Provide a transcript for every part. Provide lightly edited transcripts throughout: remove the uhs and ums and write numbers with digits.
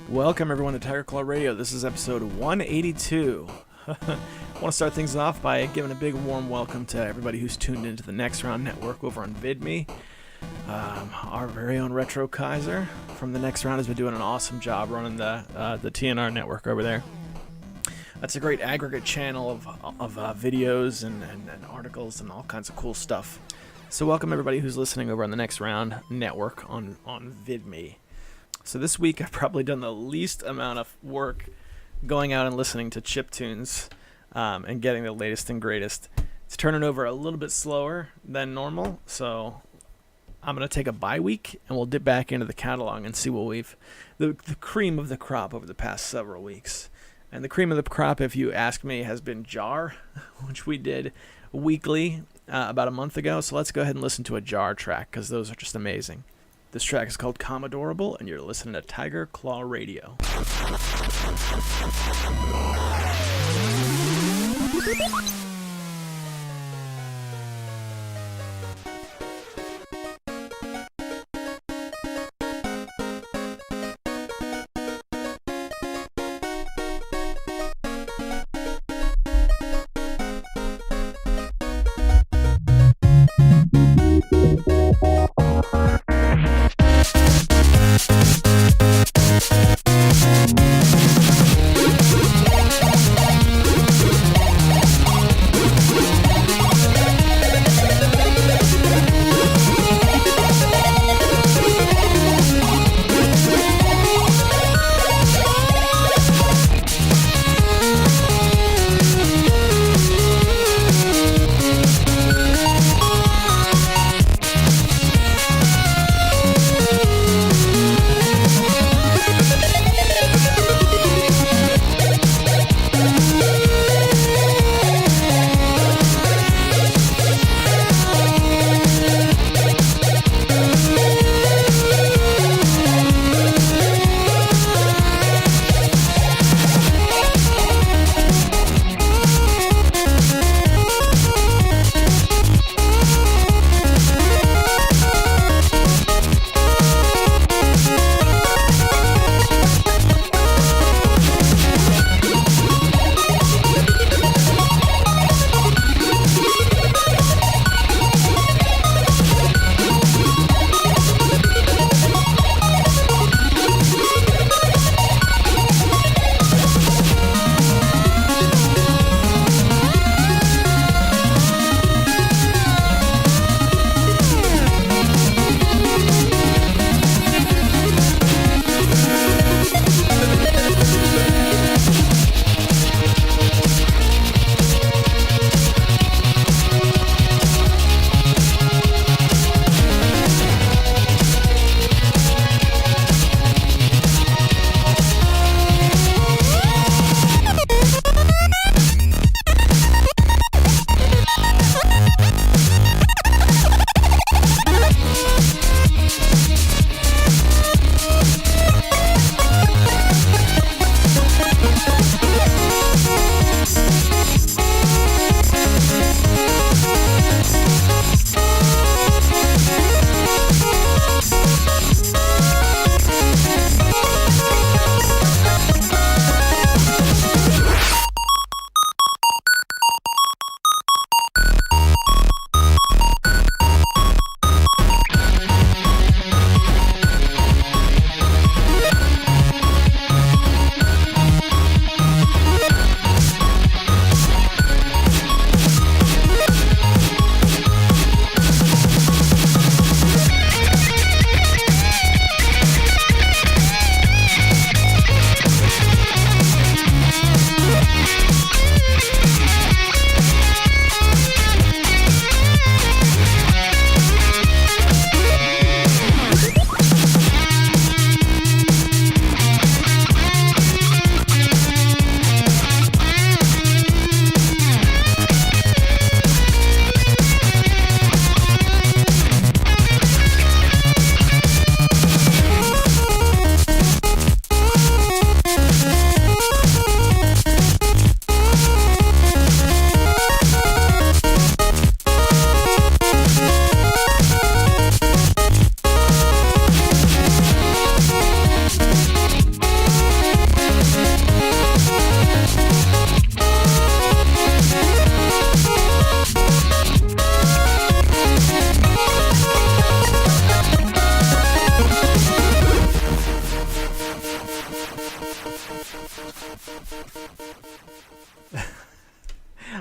Welcome everyone to Tiger Claw Radio. This is episode 182. I want to start things off by giving a big warm welcome to everybody who's tuned into the Next Round Network over on VidMe. Our very own Retro Kaiser from the Next Round has been doing an awesome job running the TNR network over there. That's a great aggregate channel of videos and articles and all kinds of cool stuff. So welcome everybody who's listening over on the Next Round Network on VidMe. So this week I've probably done the least amount of work going out and listening to Chiptunes and getting the latest and greatest. It's turning over a little bit slower than normal, so I'm going to take a bye week and we'll dip back into the catalog and see what the cream of the crop over the past several weeks. And the cream of the crop, if you ask me, has been Jar, which we did weekly about a month ago. So let's go ahead and listen to a Jar track because those are just amazing. This track is called Commodorable, and you're listening to Tiger Claw Radio.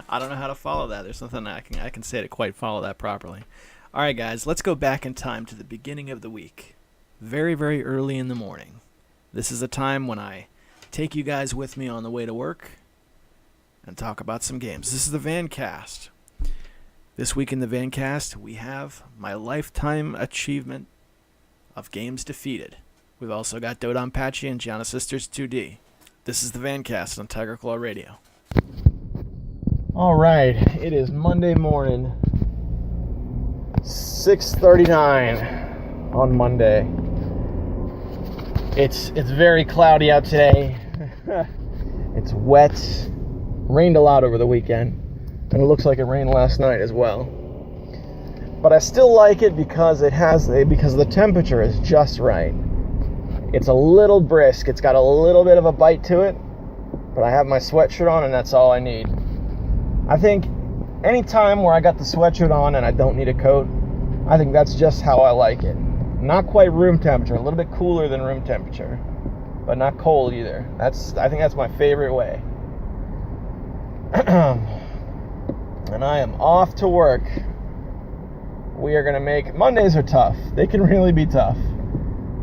I don't know how to follow that. There's nothing I can say to quite follow that properly. All right, guys, let's go back in time to the beginning of the week. Very, very early in the morning. This is a time when I take you guys with me on the way to work and talk about some games. This is the Vancast. This week in the Vancast, we have my lifetime achievement of games defeated. We've also got Dodonpachi and Gianna Sisters 2D. This is the Vancast on Tiger Claw Radio. All right, it is Monday morning, 6:39 on Monday. It's very cloudy out today. It's wet. Rained a lot over the weekend, and it looks like it rained last night as well. But I still like it because because the temperature is just right. It's a little brisk. It's got a little bit of a bite to it, but I have my sweatshirt on, and that's all I need. I think any time where I got the sweatshirt on and I don't need a coat, I think that's just how I like it. Not quite room temperature, a little bit cooler than room temperature, but not cold either. I think that's my favorite way. And I am off to work. We are going to make... Mondays are tough. They can really be tough.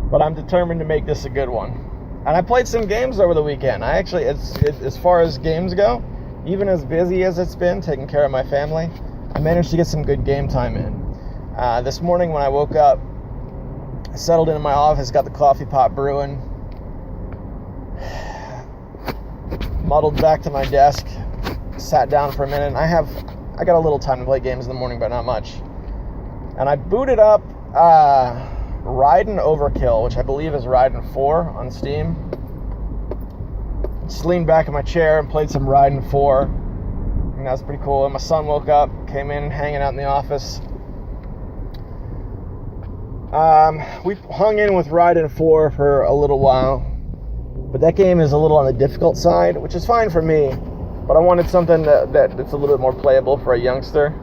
But I'm determined to make this a good one. And I played some games over the weekend. As far as games go, even as busy as it's been, taking care of my family, I managed to get some good game time in. This morning when I woke up, I settled into my office, got the coffee pot brewing, muddled back to my desk, sat down for a minute. I got a little time to play games in the morning, but not much. And I booted up Raiden Overkill, which I believe is Raiden 4 on Steam. Just leaned back in my chair and played some Raiden 4. And that was pretty cool. And my son woke up, came in, hanging out in the office. We hung in with Raiden 4 for a little while. But that game is a little on the difficult side, which is fine for me. But I wanted something that's a little bit more playable for a youngster.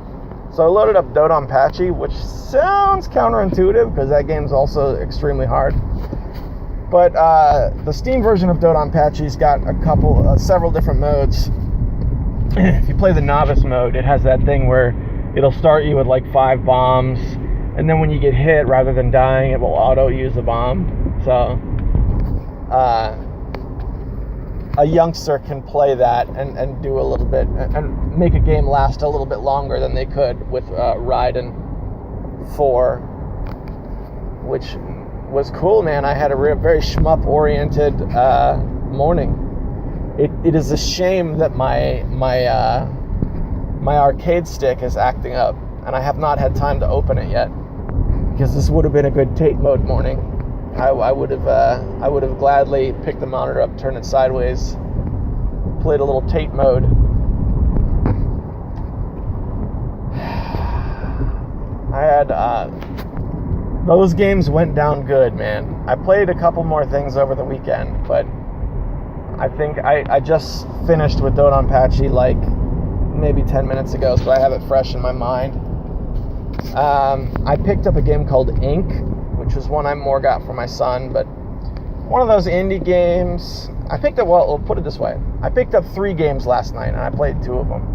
So I loaded up Dodonpachi, which sounds counterintuitive because that game's also extremely hard. But the Steam version of Dodonpachi's got several different modes. If you play the novice mode, it has that thing where it'll start you with like 5 bombs, and then when you get hit, rather than dying, it will auto-use a bomb. So a youngster can play that and do a little bit, and make a game last a little bit longer than they could with Raiden 4, which was cool, man. I had a very shmup-oriented morning. It is a shame that my arcade stick is acting up, and I have not had time to open it yet, because this would have been a good Tate mode morning. I would have gladly picked the monitor up, turned it sideways, played a little Tate mode. I had those games went down good, man. I played a couple more things over the weekend, but I think I just finished with Dodonpachi like maybe 10 minutes ago, so I have it fresh in my mind. I picked up a game called Ink, which was one I more got for my son, but one of those indie games. I'll put it this way. I picked up 3 games last night, and I played 2 of them.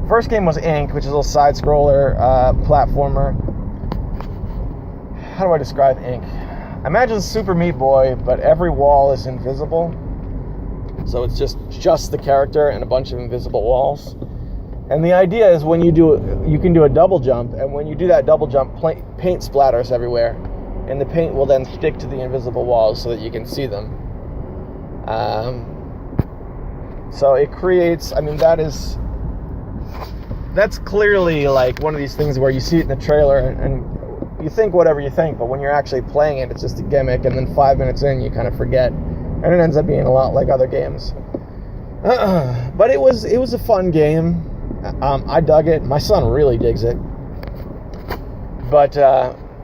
First game was Ink, which is a little side-scroller platformer. How do I describe Ink? Imagine Super Meat Boy, but every wall is invisible. So it's just the character and a bunch of invisible walls. And the idea is when you can do a double jump, and when you do that double jump, paint splatters everywhere, and the paint will then stick to the invisible walls so that you can see them. So it creates, that's clearly like one of these things where you see it in the trailer and you think whatever you think, but when you're actually playing it, it's just a gimmick, and then 5 minutes in, you kind of forget, and it ends up being a lot like other games. But it was a fun game. I dug it. My son really digs it. But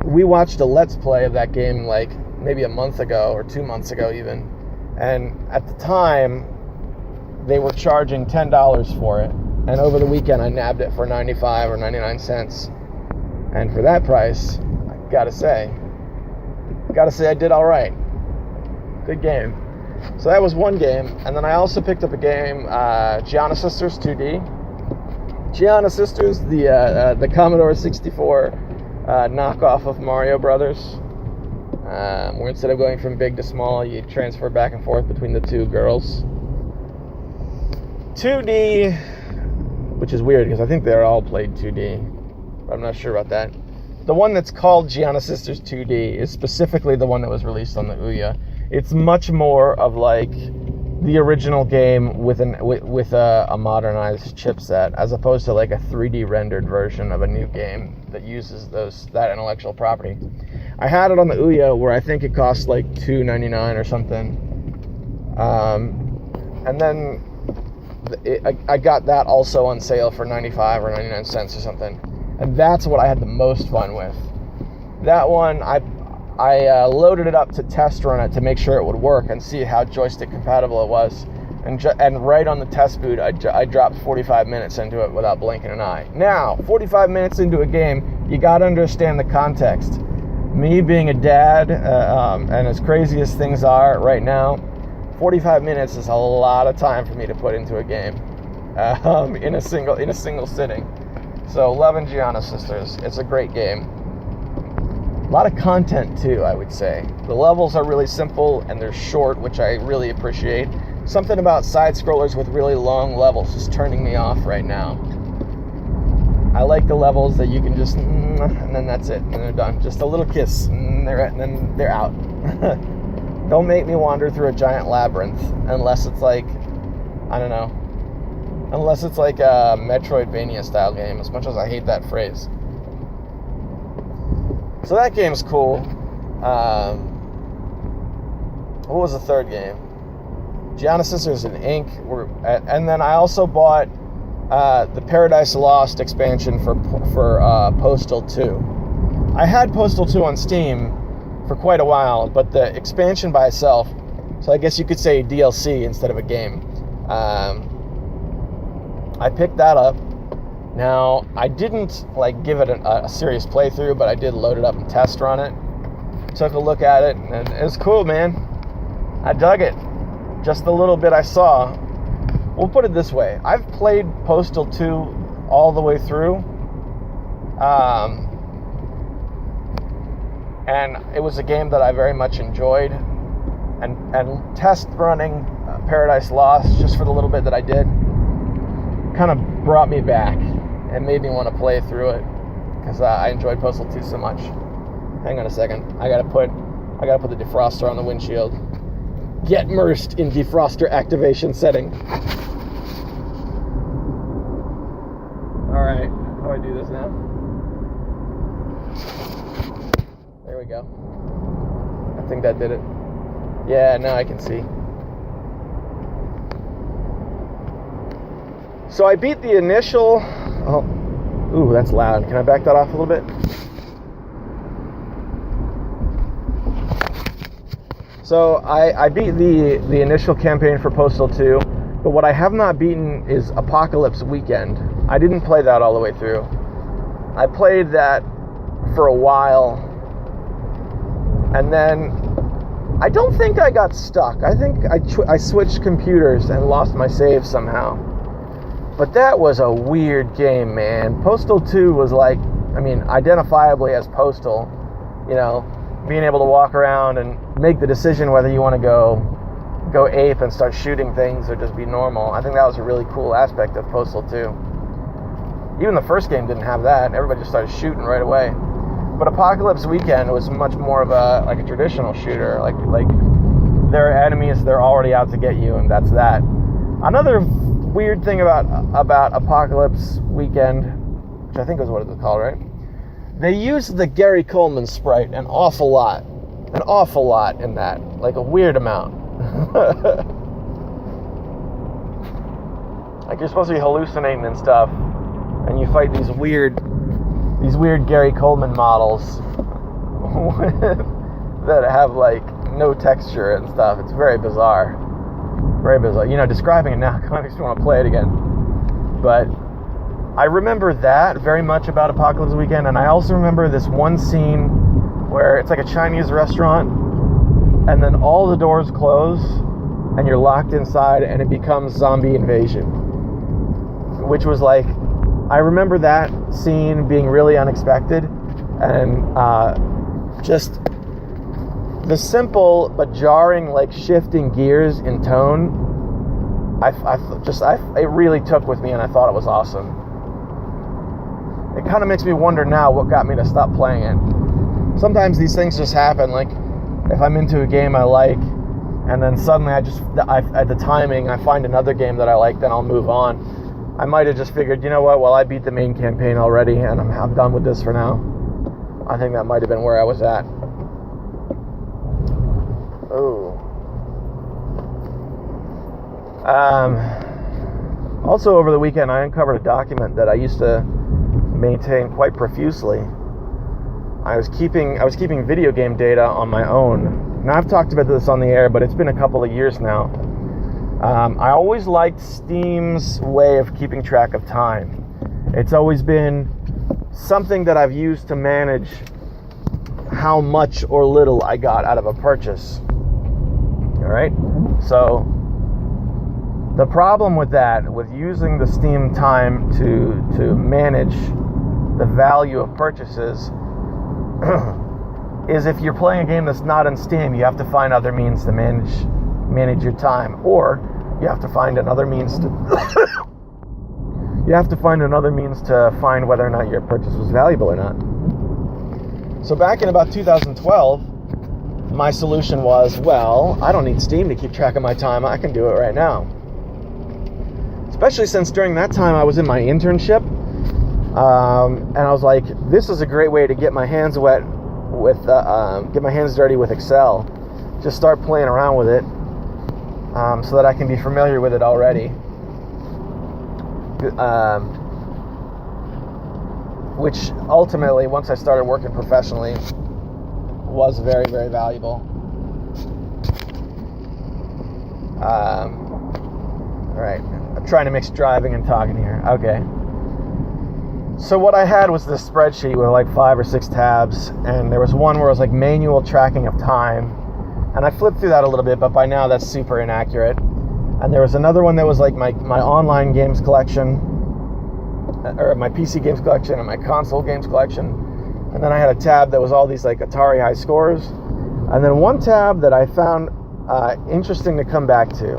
we watched a Let's Play of that game like maybe a month ago or 2 months ago even, and at the time they were charging $10 for it, and over the weekend I nabbed it for 95 or 99 cents, and for that price, I gotta say I did all right. Good game. So that was one game. And then I also picked up a game, Gianna Sisters 2D. Gianna Sisters, the Commodore 64 knockoff of Mario Brothers. Where instead of going from big to small, you transfer back and forth between the two girls. 2D, which is weird because I think they're all played 2D, but I'm not sure about that. The one that's called Gianna Sisters 2D is specifically the one that was released on the Ouya. It's much more of like the original game with a modernized chipset, as opposed to like a 3D rendered version of a new game that uses that intellectual property. I had it on the Ouya where I think it cost like $2.99 or something, and then I got that also on sale for 95 or 99 cents or something, and that's what I had the most fun with. That one, I loaded it up to test run it to make sure it would work and see how joystick compatible it was, and right on the test boot, I dropped 45 minutes into it without blinking an eye. Now, 45 minutes into a game, you gotta understand the context. Me being a dad, and as crazy as things are right now, 45 minutes is a lot of time for me to put into a game in a single sitting. So, loving Gianna Sisters. It's a great game. A lot of content too, I would say. The levels are really simple and they're short, which I really appreciate. Something about side scrollers with really long levels is turning me off right now. I like the levels that you can just and then that's it, and they're done. Just a little kiss, and then they're out. Don't make me wander through a giant labyrinth unless it's like, I don't know, unless it's like a Metroidvania style game, as much as I hate that phrase. So that game's cool. What was the third game? Gianna Sisters and Ink. And then I also bought the Paradise Lost expansion for Postal 2. I had Postal 2 on Steam for quite a while, but the expansion by itself, so I guess you could say DLC instead of a game, I picked that up. Now, I didn't give it a serious playthrough, but I did load it up and test run it. Took a look at it, and it was cool, man. I dug it. Just the little bit I saw. We'll put it this way. I've played Postal 2 all the way through. And it was a game that I very much enjoyed. And test running Paradise Lost, just for the little bit that I did, kind of brought me back and made me want to play through it, because I enjoyed Postal 2 so much. Hang on a second. I gotta put the defroster on the windshield. Get immersed in defroster activation setting. Alright, how do I do this now? There we go. I think that did it. Yeah, now I can see. So I beat the initial... Oh, ooh, that's loud. Can I back that off a little bit? So I beat the initial campaign for Postal 2, but what I have not beaten is Apocalypse Weekend. I didn't play that all the way through. I played that for a while, and then I don't think I got stuck. I think I switched computers and lost my save somehow. But that was a weird game, man. Postal 2 was identifiably as Postal, being able to walk around and make the decision whether you want to go ape and start shooting things or just be normal. I think that was a really cool aspect of Postal 2. Even the first game didn't have that. Everybody just started shooting right away. But Apocalypse Weekend was much more of a traditional shooter. Like there are enemies, they're already out to get you, and that's that. Another weird thing about Apocalypse Weekend, which I think is what it was called, right? They used the Gary Coleman sprite an awful lot in that, like a weird amount. Like you're supposed to be hallucinating and stuff, and you fight these weird Gary Coleman models that have no texture and stuff. It's very bizarre. Very bizarre. Describing it now kind of makes me want to play it again. But I remember that very much about Apocalypse Weekend, and I also remember this one scene where it's like a Chinese restaurant, and then all the doors close, and you're locked inside, and it becomes zombie invasion. Which was like, I remember that scene being really unexpected, and just the simple but jarring, like, shifting gears in tone, it really took with me, and I thought it was awesome. It kind of makes me wonder now what got me to stop playing it. Sometimes these things just happen, like if I'm into a game I like, and then suddenly at the timing, I find another game that I like, then I'll move on. I might have just figured, you know what, well, I beat the main campaign already, and I'm done with this for now. I think that might have been where I was at. Oh. Also over the weekend, I uncovered a document that I used to maintain quite profusely. I was keeping video game data on my own. Now, I've talked about this on the air, but it's been a couple of years now. I always liked Steam's way of keeping track of time. It's always been something that I've used to manage how much or little I got out of a purchase. All right? So the problem with that, with using the Steam time to manage the value of purchases, is if you're playing a game that's not in Steam, you have to find other means to manage your time, or you have to find another means to find whether or not your purchase was valuable or not. So back in about 2012, my solution was, well, I don't need Steam to keep track of my time. I can do it right now. Especially since during that time I was in my internship, and I was like, this is a great way to get my hands dirty with Excel. Just start playing around with it, so that I can be familiar with it already. Which ultimately, once I started working professionally, was very, very valuable. All right, I'm trying to mix driving and talking here. Okay. So what I had was this spreadsheet with like 5 or 6 tabs, and there was one where it was like manual tracking of time, and I flipped through that a little bit, but by now that's super inaccurate. And there was another one that was like my online games collection, or my PC games collection and my console games collection, and then I had a tab that was all these like Atari high scores, and then one tab that I found interesting to come back to.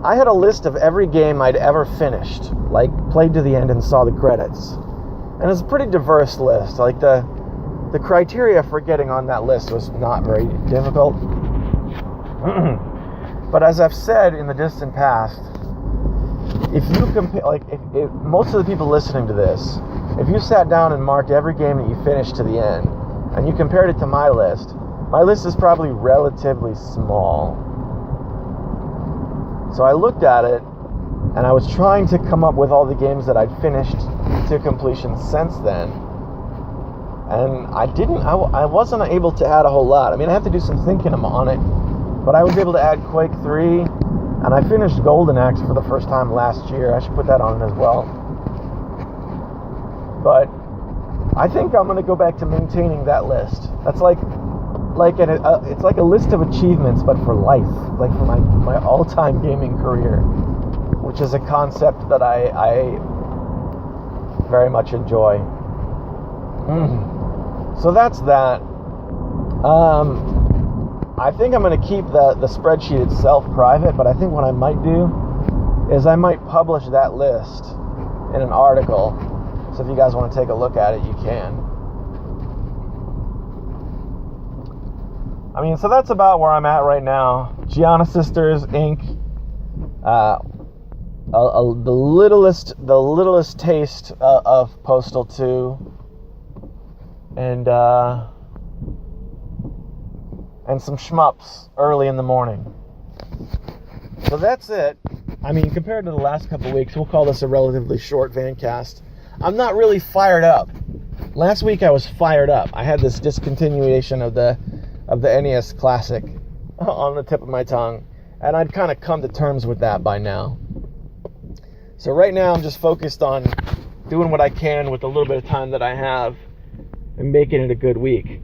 I had a list of every game I'd ever finished, like played to the end and saw the credits. And it's a pretty diverse list. Like the criteria for getting on that list was not very difficult. But as I've said in the distant past, if you compare, like if most of the people listening to this, if you sat down and marked every game that you finished to the end, and you compared it to my list is probably relatively small. So I looked at it, and I was trying to come up with all the games that I'd finished to completion since then. And I wasn't able to add a whole lot. I mean, I have to do some thinking on it, but I was able to add Quake 3, and I finished Golden Axe for the first time last year. I should put that on it as well. But I think I'm going to go back to maintaining that list. That's it's like a list of achievements, but for life, like for my all-time gaming career, which is a concept that I very much enjoy. So that's that. I think I'm going to keep the spreadsheet itself private, but I think what I might do is I might publish that list in an article. So if you guys want to take a look at it, you can. I mean, so that's about where I'm at right now. Gianna Sisters, Inc. The littlest taste of Postal 2, and some shmups early in the morning. So that's it. I mean, compared to the last couple of weeks, we'll call this a relatively short Vancast. I'm not really fired up. Last week I was fired up. I had this discontinuation of the NES Classic on the tip of my tongue, and I'd kind of come to terms with that by now. So right now I'm just focused on doing what I can with the little bit of time that I have and making it a good week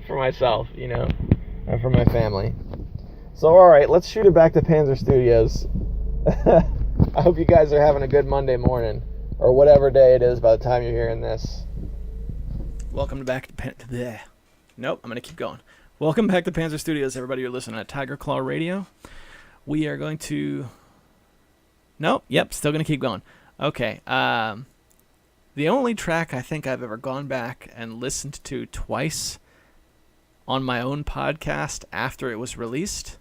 for myself, and for my family. So, all right, let's shoot it back to Panzer Studios. I hope you guys are having a good Monday morning, or whatever day it is by the time you're hearing this. Welcome back to Nope, I'm going to keep going. Welcome back to Panzer Studios, everybody. You're listening to Tiger Claw Radio. We are going to... Nope, yep, still going to keep going. Okay, the only track I think I've ever gone back and listened to twice on my own podcast after it was released.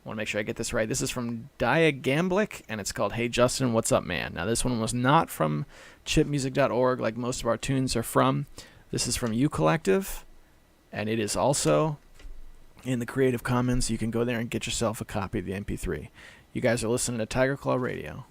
I want to make sure I get this right. This is from Diagamblic, and it's called Hey Justin, What's Up Man? Now, this one was not from chipmusic.org like most of our tunes are from. This is from U Collective, and it is also in the Creative Commons. You can go there and get yourself a copy of the MP3. You guys are listening to Tiger Claw Radio.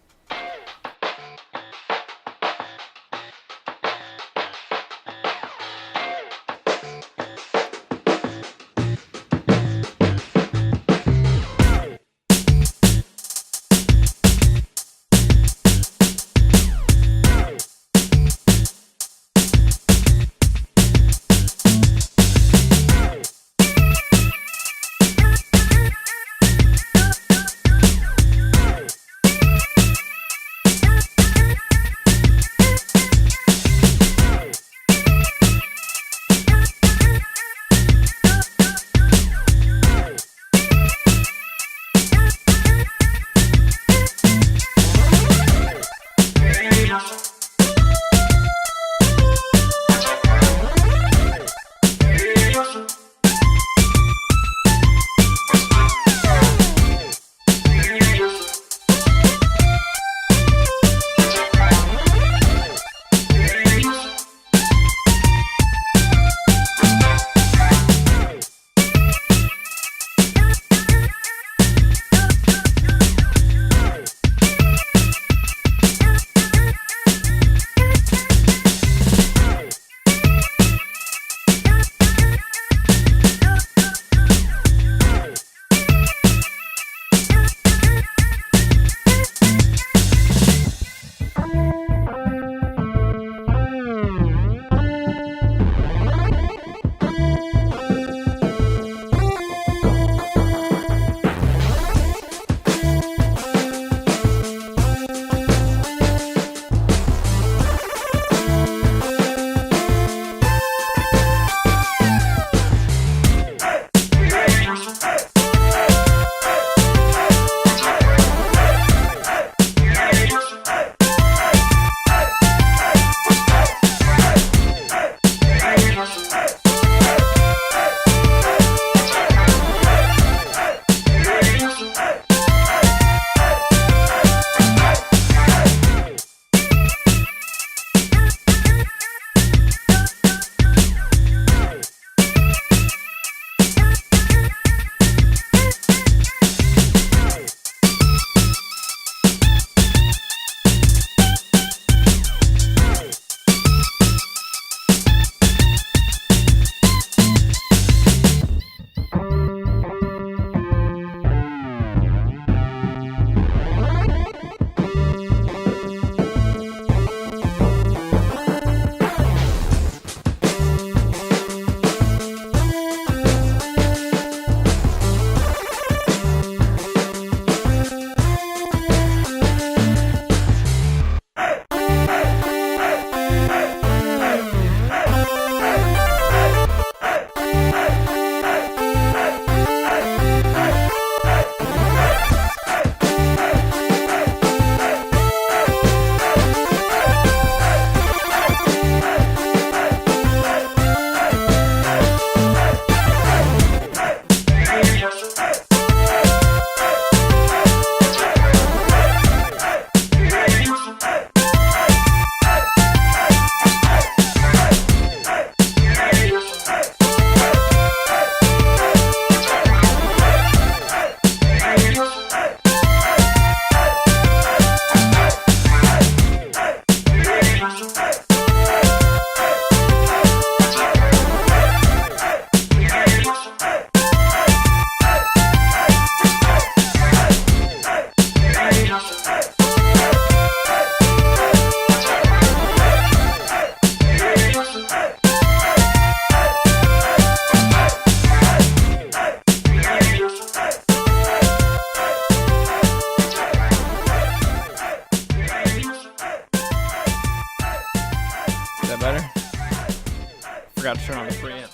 forgot to turn on the preamp.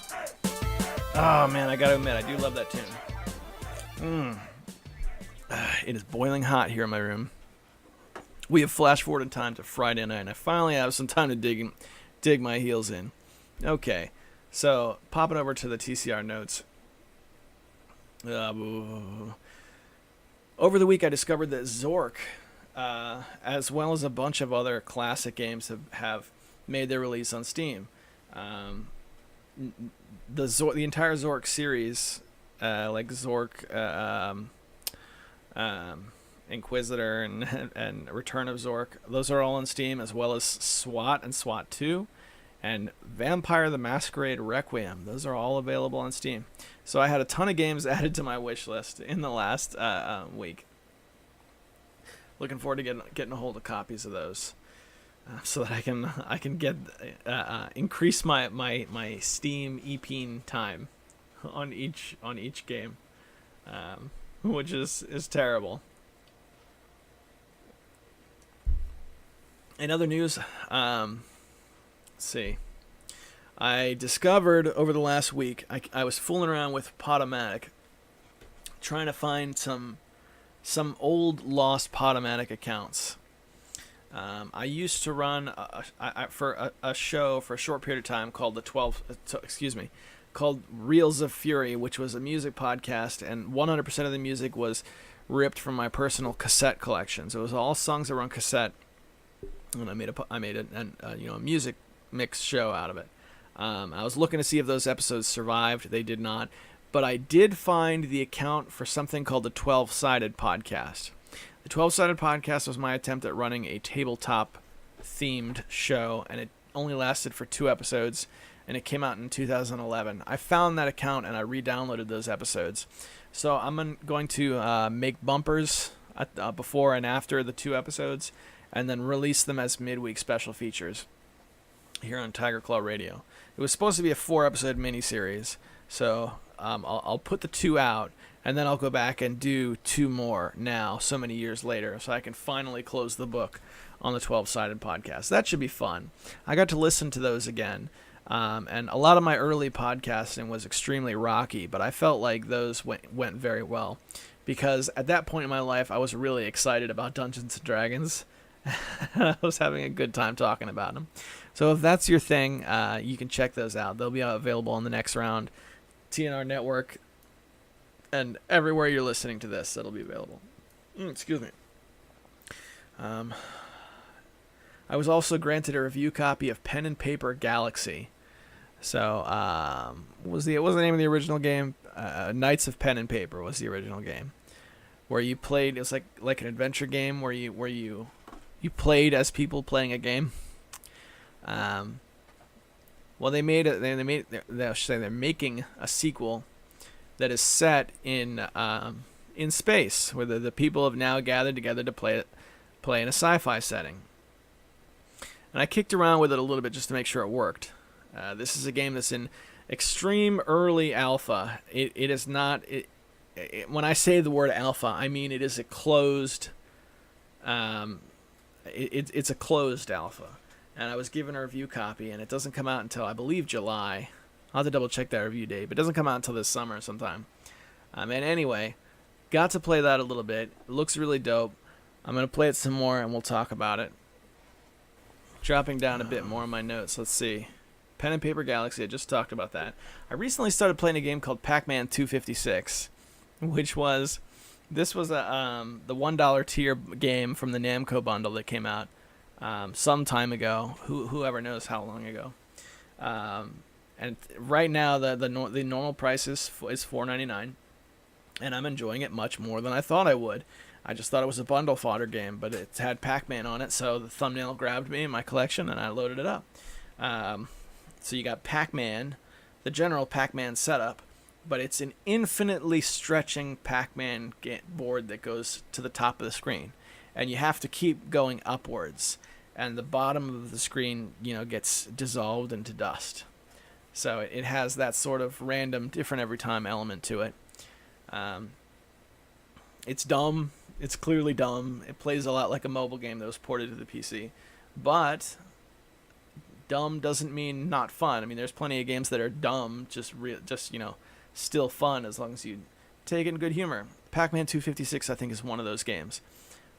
Oh man, I gotta admit, I do love that tune. It is boiling hot here in my room. We have flash forwarded time to Friday night, and I finally have some time to dig my heels in. Okay, so popping over to the TCR notes. Over the week, I discovered that Zork, as well as a bunch of other classic games, have made their release on Steam. The entire Zork series, like Zork, Inquisitor, and Return of Zork, those are all on Steam, as well as SWAT and SWAT 2, and Vampire the Masquerade Requiem. Those are all available on Steam. So I had a ton of games added to my wish list in the last week. Looking forward to getting a hold of copies of those, so that I can get increase my Steam EPing time on each game, which is terrible. In other news, let's see. I discovered over the last week, I was fooling around with Podomatic, trying to find some old lost Podomatic accounts. I used to run for a show for a short period of time called called Reels of Fury, which was a music podcast, and 100% of the music was ripped from my personal cassette collection. So it was all songs that were on cassette, and I made a music mix show out of it. I was looking to see if those episodes survived. They did not, but I did find the account for something called the 12-Sided Podcast. The 12-Sided Podcast was my attempt at running a tabletop-themed show, and it only lasted for 2 episodes, and it came out in 2011. I found that account, and I re-downloaded those episodes. So I'm going to make bumpers before and after the 2 episodes, and then release them as midweek special features here on Tiger Claw Radio. It was supposed to be a 4-episode miniseries, so I'll put the 2 out, and then I'll go back and do 2 more now, so many years later, so I can finally close the book on the 12-Sided Podcast. That should be fun. I got to listen to those again, and a lot of my early podcasting was extremely rocky, but I felt like those went very well, because at that point in my life, I was really excited about Dungeons & Dragons. I was having a good time talking about them. So if that's your thing, you can check those out. They'll be available on the next round, TNR Network, and everywhere you're listening to this, it'll be available. Excuse me. I was also granted a review copy of Pen and Paper Galaxy. So, what was the name of the original game? Knights of Pen and Paper was the original game, where you played. It was like an adventure game where you played as people playing a game. Well, they're making a sequel that is set in space, where the people have now gathered together to play in a sci-fi setting. And I kicked around with it a little bit just to make sure it worked. This is a game that's in extreme early alpha. It is not. When I say the word alpha, I mean it is a closed. It's a closed alpha, and I was given a review copy, and it doesn't come out until, I believe, July. I'll have to double check that review date, but it doesn't come out until this summer sometime. And anyway, got to play that a little bit. It looks really dope. I'm going to play it some more, and we'll talk about it. Dropping down a bit more in my notes. Let's see. Pen and Paper Galaxy, I just talked about that. I recently started playing a game called Pac-Man 256, which was... This was the $1 tier game from the Namco bundle that came out some time ago. Whoever knows how long ago. And right now the normal price is $4.99, and I'm enjoying it much more than I thought I would. I just thought it was a bundle fodder game, but it had Pac-Man on it, so the thumbnail grabbed me in my collection, and I loaded it up. So you got Pac-Man, the general Pac-Man setup, but it's an infinitely stretching Pac-Man board that goes to the top of the screen, and you have to keep going upwards, and the bottom of the screen, gets dissolved into dust. So it has that sort of random, different every time element to it. It's dumb. It's clearly dumb. It plays a lot like a mobile game that was ported to the PC, but dumb doesn't mean not fun. I mean, there's plenty of games that are dumb, just still fun as long as you take it in good humor. Pac-Man 256, I think, is one of those games.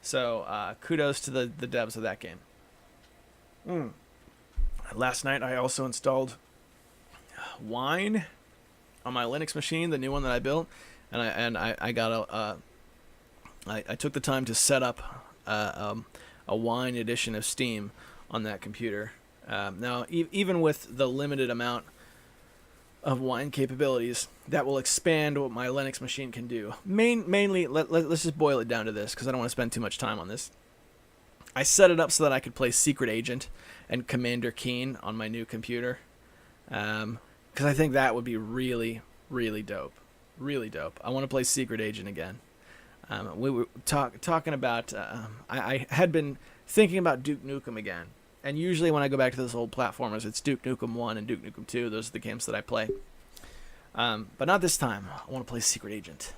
So kudos to the devs of that game. Last night, I also installed Wine on my Linux machine, the new one that I built, and I got I took the time to set up a Wine edition of Steam on that computer. Now, even with the limited amount of Wine capabilities, that will expand what my Linux machine can do. Mainly, let's just boil it down to this, because I don't want to spend too much time on this. I set it up so that I could play Secret Agent and Commander Keen on my new computer, because I think that would be really, really dope. Really dope. I want to play Secret Agent again. We were talking about... I had been thinking about Duke Nukem again. And usually when I go back to those old platformers, it's Duke Nukem 1 and Duke Nukem 2. Those are the games that I play. But not this time. I want to play Secret Agent.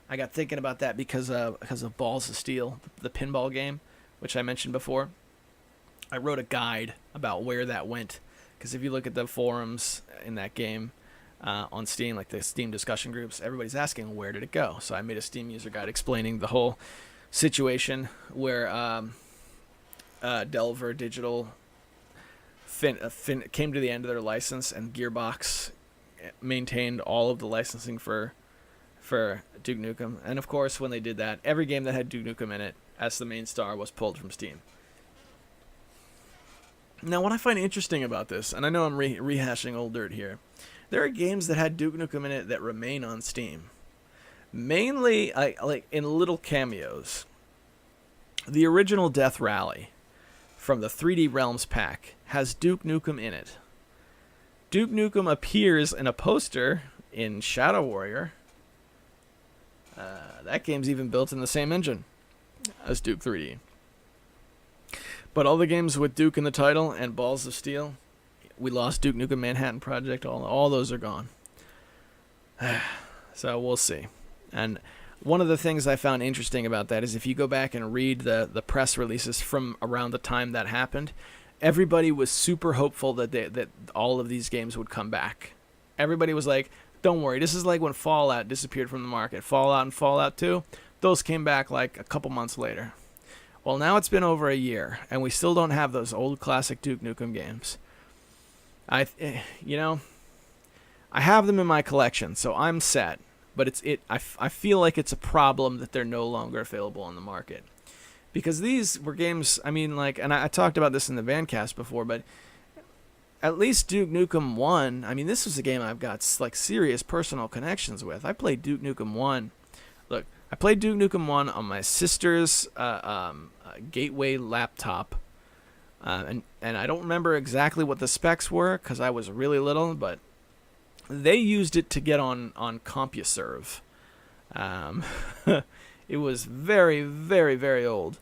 I got thinking about that because of Balls of Steel, the pinball game, which I mentioned before. I wrote a guide about where that went. Because if you look at the forums in that game on Steam, like the Steam discussion groups, everybody's asking, where did it go? So I made a Steam user guide explaining the whole situation where... Delver Digital came to the end of their license, and Gearbox maintained all of the licensing for Duke Nukem. And of course, when they did that, every game that had Duke Nukem in it as the main star was pulled from Steam. Now, what I find interesting about this, and I know I'm rehashing old dirt here, there are games that had Duke Nukem in it that remain on Steam. Mainly, like in little cameos. The original Death Rally from the 3D Realms pack has Duke Nukem in it. Duke Nukem appears in a poster in Shadow Warrior. That game's even built in the same engine as Duke 3D. But all the games with Duke in the title and Balls of Steel, we lost Duke Nukem Manhattan Project, all those are gone. So we'll see. And one of the things I found interesting about that is if you go back and read the press releases from around the time that happened, everybody was super hopeful that all of these games would come back. Everybody was like, don't worry, this is like when Fallout disappeared from the market. Fallout and Fallout 2, those came back like a couple months later. Well, now it's been over a year, and we still don't have those old classic Duke Nukem games. I have them in my collection, so I'm set. But I feel like it's a problem that they're no longer available on the market. Because these were games, I mean, like, and I talked about this in the Vancast before, but at least Duke Nukem 1, I mean, this was a game I've got, like, serious personal connections with. I played Duke Nukem 1. Look, I played Duke Nukem 1 on my sister's Gateway laptop. And I don't remember exactly what the specs were, because I was really little, but... they used it to get on CompuServe. It was very, very, very old.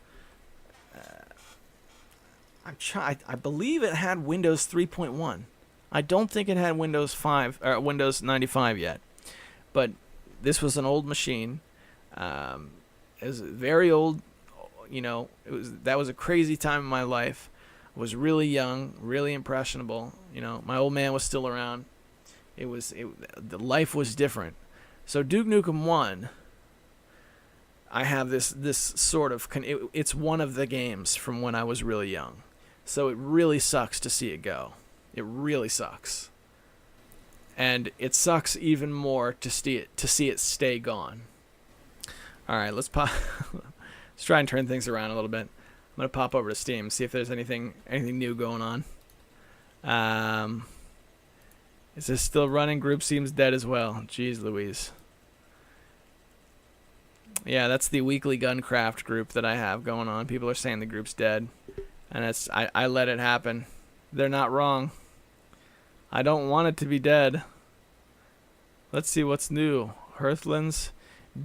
I believe it had Windows 3.1. I don't think it had Windows 5 or Windows 95 yet. But this was an old machine. It was very old. That was a crazy time in my life. I was really young, really impressionable. My old man was still around. The life was different. So Duke Nukem 1, I have this sort of... it's one of the games from when I was really young. So it really sucks to see it go. It really sucks. And it sucks even more to see it stay gone. All right, let's try and turn things around a little bit. I'm going to pop over to Steam, see if there's anything new going on. Is this still running? Group seems dead as well. Jeez Louise. Yeah, that's the weekly Guncraft group that I have going on. People are saying the group's dead. And I let it happen. They're not wrong. I don't want it to be dead. Let's see what's new. Hearthlands.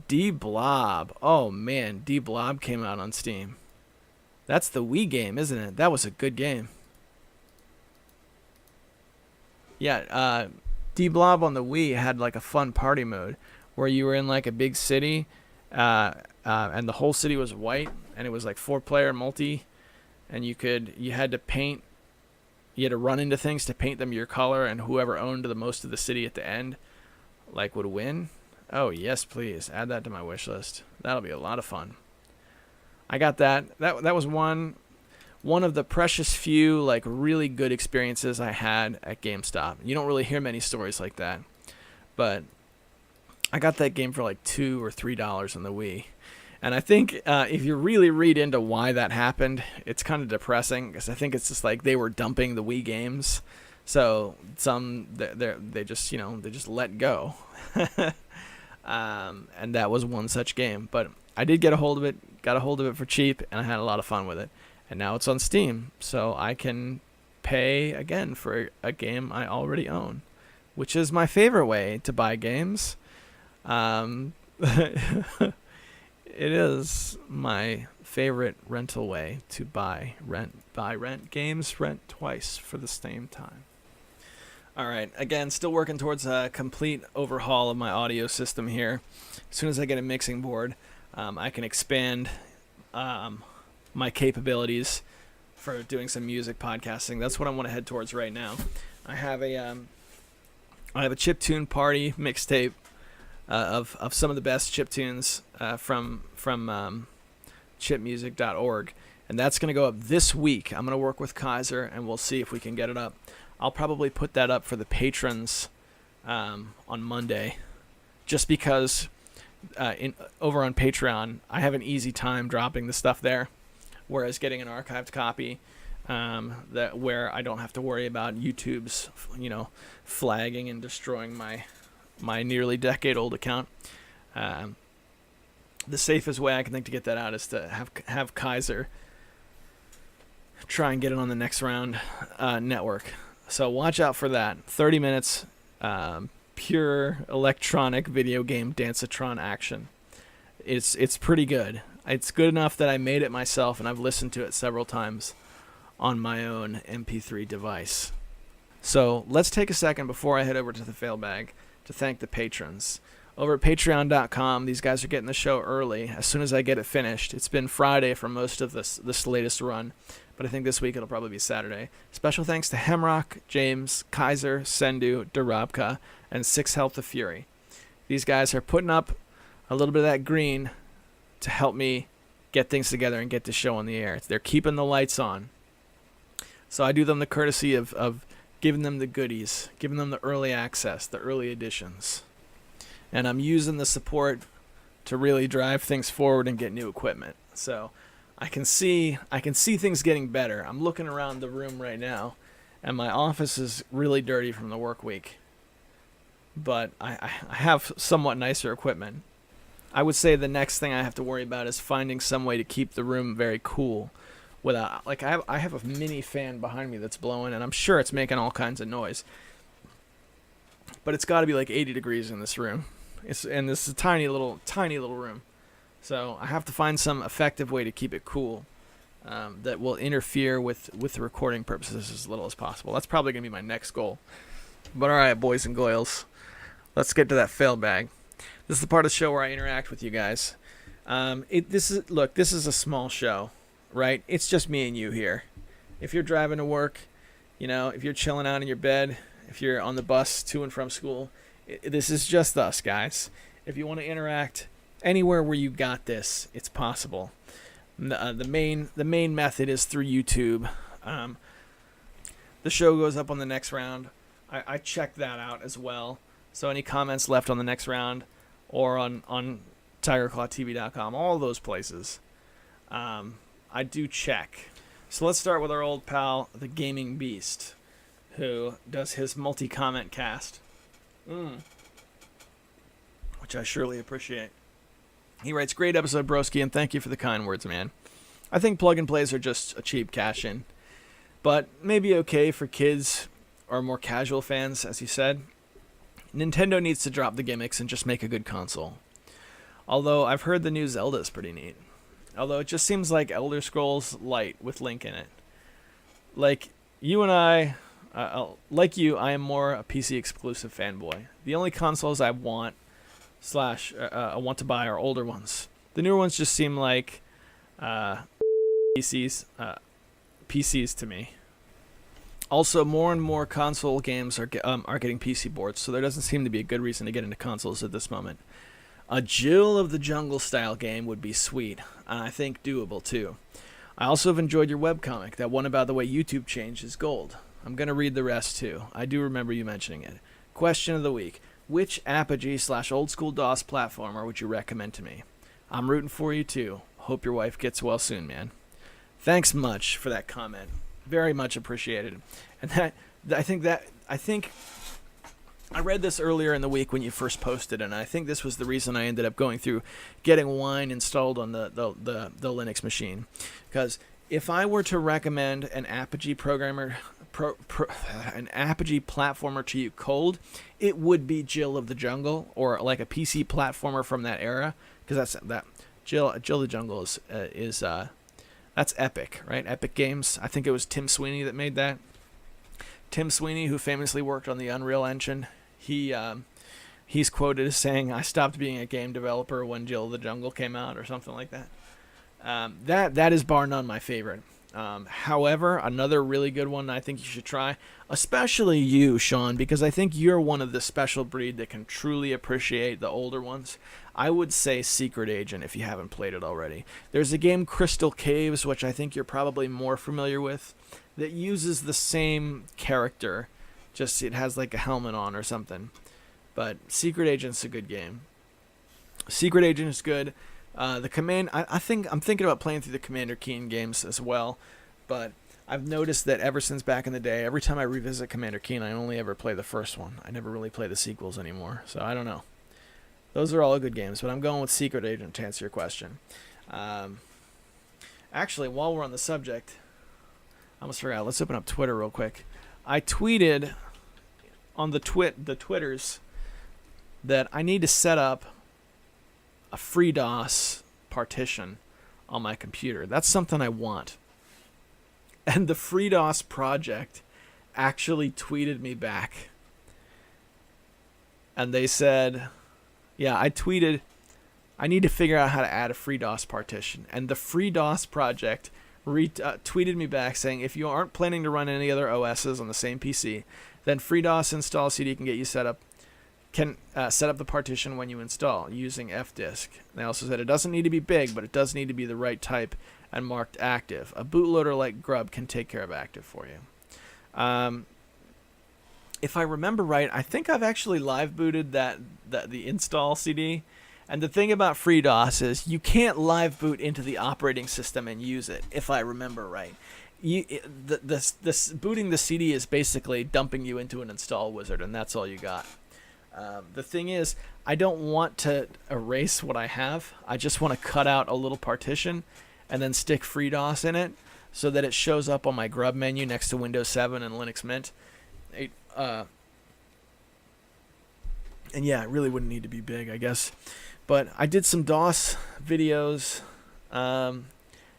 D-Blob. Oh, man. D-Blob came out on Steam. That's the Wii game, isn't it? That was a good game. Yeah, D-Blob on the Wii had like a fun party mode where you were in like a big city and the whole city was white and it was like 4-player multi and you had to paint you had to run into things to paint them your color, and whoever owned the most of the city at the end, like, would win. Oh, yes, please. Add that to my wish list. That'll be a lot of fun. I got that. That was one of the precious few, like, really good experiences I had at GameStop. You don't really hear many stories like that. But I got that game for like $2 or $3 on the Wii. And I think if you really read into why that happened, it's kind of depressing, because I think it's just like they were dumping the Wii games. So they just let go. And that was one such game. But I did got a hold of it for cheap, and I had a lot of fun with it. And now it's on Steam, so I can pay again for a game I already own, which is my favorite way to buy games. It is my favorite rental way to buy games, rent twice for the same time. All right, again, still working towards a complete overhaul of my audio system here. As soon as I get a mixing board, I can expand my capabilities for doing some music podcasting. That's what I want to head towards right now. I have a chiptune party mixtape of some of the best chiptunes from chipmusic.org, and that's going to go up this week. I'm going to work with Kaiser, and we'll see if we can get it up. I'll probably put that up for the patrons on Monday, just because over on Patreon I have an easy time dropping the stuff there, whereas getting an archived copy where I don't have to worry about YouTube's flagging and destroying my nearly decade-old account. The safest way I can think to get that out is to have Kaiser try and get it on the Next Round network. So watch out for that. 30 minutes, pure electronic video game dance-a-tron action. It's pretty good. It's good enough that I made it myself, and I've listened to it several times on my own MP3 device. So let's take a second before I head over to the fail bag to thank the patrons. Over at patreon.com, these guys are getting the show early as soon as I get it finished. It's been Friday for most of this latest run, but I think this week it'll probably be Saturday. Special thanks to Hemrock, James, Kaiser, Sendu, Darabka, and Six Health of Fury. These guys are putting up a little bit of that green to help me get things together and get the show on the air. They're keeping the lights on. So I do them the courtesy of giving them the goodies, giving them the early access, the early editions. And I'm using the support to really drive things forward and get new equipment. So I can see things getting better. I'm looking around the room right now, and my office is really dirty from the work week. But I have somewhat nicer equipment. I would say the next thing I have to worry about is finding some way to keep the room very cool. Without, like, I have a mini fan behind me that's blowing, and I'm sure it's making all kinds of noise. But it's got to be like 80 degrees in this room. And this is a tiny little room. So I have to find some effective way to keep it cool that will interfere with the recording purposes as little as possible. That's probably going to be my next goal. But all right, boys and girls, let's get to that fail bag. This is the part of the show where I interact with you guys. This is a small show, right? It's just me and you here. If you're driving to work, if you're chilling out in your bed, if you're on the bus to and from school, this is just us, guys. If you want to interact anywhere where you got this, it's possible. The main method is through YouTube. The show goes up on the Next Round. I check that out as well. So any comments left on the Next Round or on TigerClawTV.com, all those places, I do check. So let's start with our old pal, the Gaming Beast, who does his multi-comment cast. Which I surely appreciate. He writes, "Great episode, broski, and thank you for the kind words, man. I think plug and plays are just a cheap cash-in, but maybe okay for kids or more casual fans, as you said. Nintendo needs to drop the gimmicks and just make a good console. Although I've heard the new Zelda is pretty neat. Although it just seems like Elder Scrolls Light with Link in it. Like you and I am more a PC exclusive fanboy. The only consoles I want to buy are older ones. The newer ones just seem like PCs to me. Also, more and more console games are getting PC boards, so there doesn't seem to be a good reason to get into consoles at this moment. A Jill of the Jungle style game would be sweet, and I think doable too. I also have enjoyed your webcomic, that one about the way YouTube changes gold. I'm going to read the rest too. I do remember you mentioning it. Question of the week. Which Apogee/old school DOS platformer would you recommend to me? I'm rooting for you too. Hope your wife gets well soon, man. Thanks much for that comment. Very much appreciated. And I think I read this earlier in the week when you first posted, and I think this was the reason I ended up going through getting Wine installed on the Linux machine. Because if I were to recommend an Apogee an Apogee platformer to you cold, it would be Jill of the Jungle, or like a PC platformer from that era. Because that Jill of the Jungle is that's Epic, right? Epic Games. I think it was Tim Sweeney that made that. Tim Sweeney, who famously worked on the Unreal Engine, he's quoted as saying, "I stopped being a game developer when Jill of the Jungle came out," or something like that. That is bar none my favorite. However, another really good one I think you should try, especially you, Sean, because I think you're one of the special breed that can truly appreciate the older ones. I would say Secret Agent if you haven't played it already. There's a game, Crystal Caves, which I think you're probably more familiar with, that uses the same character, just it has like a helmet on or something. But Secret Agent's a good game. Secret Agent is good. The command, I'm thinking about playing through the Commander Keen games as well, but I've noticed that ever since back in the day, every time I revisit Commander Keen, I only ever play the first one. I never really play the sequels anymore, so I don't know. Those are all good games, but I'm going with Secret Agent to answer your question. Actually, while we're on the subject, I almost forgot. Let's open up Twitter real quick. I tweeted on the Twitters that I need to set up a FreeDOS partition on my computer. That's something I want. And the FreeDOS project actually tweeted me back. And they said, yeah, I tweeted, I need to figure out how to add a FreeDOS partition. And the FreeDOS project tweeted me back saying, if you aren't planning to run any other OSs on the same PC, then FreeDOS install CD can get you set up. Can set up the partition when you install using fdisk. They also said it doesn't need to be big, but it does need to be the right type and marked active. A bootloader like Grub can take care of active for you. If I remember right, I think I've actually live booted the install CD. And the thing about FreeDOS is you can't live boot into the operating system and use it, if I remember right. Booting the CD is basically dumping you into an install wizard, and that's all you got. The thing is, I don't want to erase what I have. I just want to cut out a little partition and then stick FreeDOS in it so that it shows up on my Grub menu next to Windows 7 and Linux Mint. And yeah, it really wouldn't need to be big, I guess. But I did some DOS videos, and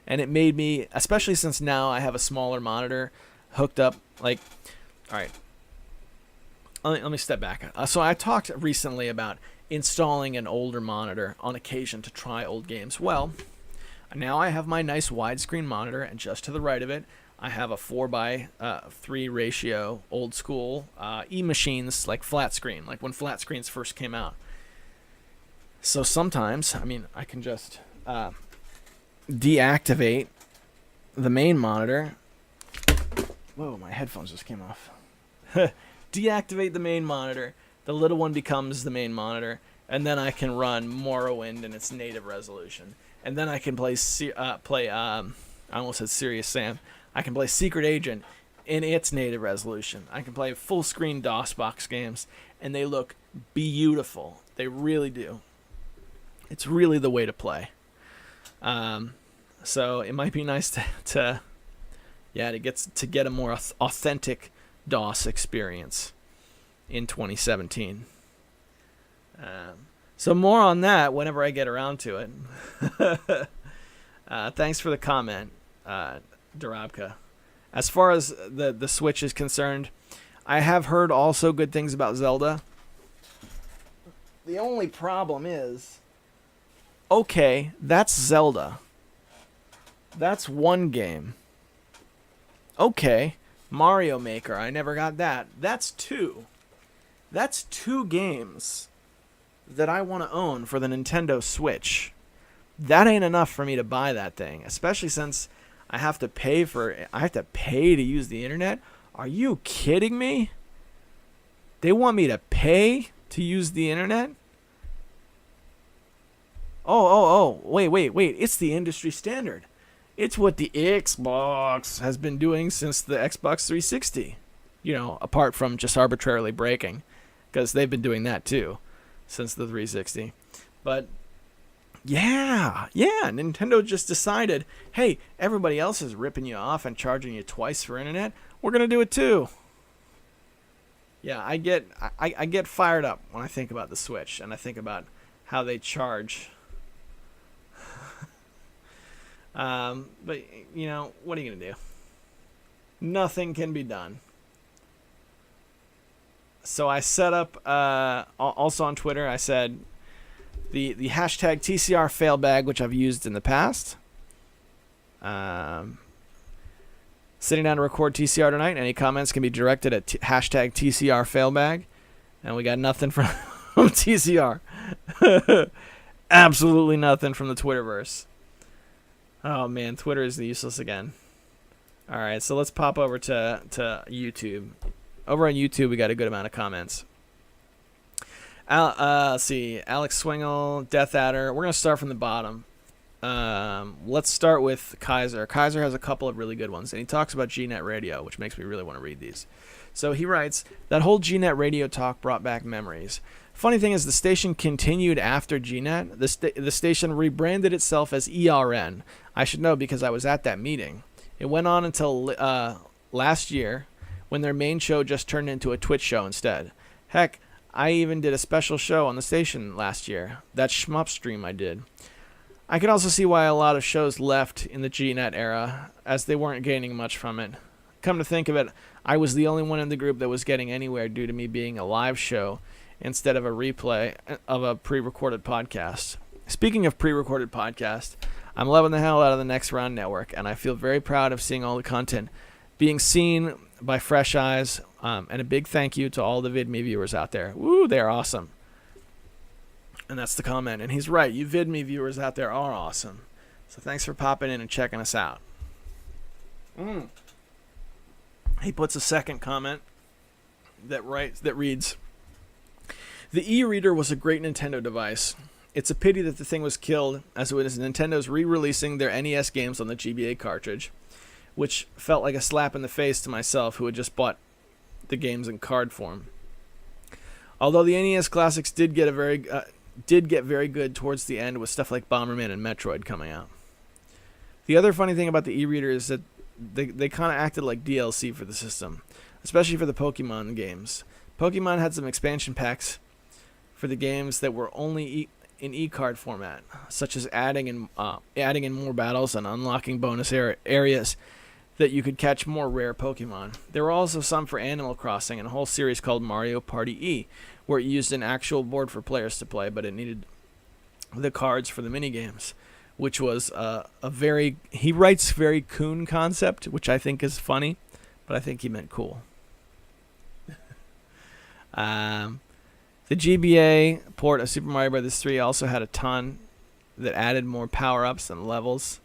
it made me, especially since now I have a smaller monitor hooked up, like, all right. Let me step back. So I talked recently about installing an older monitor on occasion to try old games. Well, now I have my nice widescreen monitor, and just to the right of it, I have a 4:3 ratio old school E-machines, like flat screen, like when flat screens first came out. So sometimes, I mean, I can just deactivate the main monitor. Whoa, my headphones just came off. Deactivate the main monitor, the little one becomes the main monitor, and then I can run Morrowind in its native resolution. And then I can play I almost said Serious Sam. I can play Secret Agent in its native resolution. I can play full screen DOSBox games, and they look beautiful. They really do. It's really the way to play. So it might be nice to get a more authentic DOS experience in 2017. So more on that whenever I get around to it. Thanks for the comment, Darabka. As far as the Switch is concerned, I have heard also good things about Zelda. The only problem is, okay, that's Zelda. That's one game. Okay, Mario Maker, I never got that. That's two. That's two games that I want to own for the Nintendo Switch. That ain't enough for me to buy that thing, especially since I have to pay to use the internet. Are you kidding me? They want me to pay to use the internet? Oh, wait. It's the industry standard. It's what the Xbox has been doing since the Xbox 360. Apart from just arbitrarily breaking, because they've been doing that too since the 360. But yeah, Nintendo just decided, hey, everybody else is ripping you off and charging you twice for internet. We're going to do it too. Yeah, I get fired up when I think about the Switch and I think about how they charge. But, what are you going to do? Nothing can be done. So I set up, also on Twitter, I said the hashtag TCR failbag, which I've used in the past. Sitting down to record TCR tonight. Any comments can be directed at hashtag TCR failbag. And we got nothing from TCR. Absolutely nothing from the Twitterverse. Oh, man, Twitter is useless again. All right, so let's pop over to YouTube. Over on YouTube, we got a good amount of comments. Let's see. Alex Swingle, Death Adder. We're going to start from the bottom. Let's start with Kaiser. Kaiser has a couple of really good ones, and he talks about GNet Radio, which makes me really want to read these. So he writes, that whole GNet Radio talk brought back memories. Funny thing is, the station continued after GNet. The station rebranded itself as ERN. I should know because I was at that meeting. It went on until last year, when their main show just turned into a Twitch show instead. Heck, I even did a special show on the station last year. That shmup stream I did. I can also see why a lot of shows left in the GNet era, as they weren't gaining much from it. Come to think of it, I was the only one in the group that was getting anywhere due to me being a live show instead of a replay of a pre-recorded podcast. Speaking of pre-recorded podcast, I'm loving the hell out of the Next Round Network, and I feel very proud of seeing all the content being seen by fresh eyes, and a big thank you to all the VidMe viewers out there. Woo, they're awesome. And that's the comment. And he's right. You VidMe viewers out there are awesome. So thanks for popping in and checking us out. He puts a second comment that reads, the e-reader was a great Nintendo device. It's a pity that the thing was killed, as it was Nintendo's re-releasing their NES games on the GBA cartridge, which felt like a slap in the face to myself, who had just bought the games in card form. Although the NES classics did get very good towards the end, with stuff like Bomberman and Metroid coming out. The other funny thing about the e-reader is that they kind of acted like DLC for the system, especially for the Pokemon games. Pokemon had some expansion packs for the games that were only in e-card format, such as adding in more battles and unlocking bonus areas that you could catch more rare Pokemon. There were also some for Animal Crossing and a whole series called Mario Party E, where it used an actual board for players to play, but it needed the cards for the minigames, which was he writes very coon concept, which I think is funny, but I think he meant cool. The GBA port of Super Mario Bros. 3 also had a ton that added more power-ups and levels.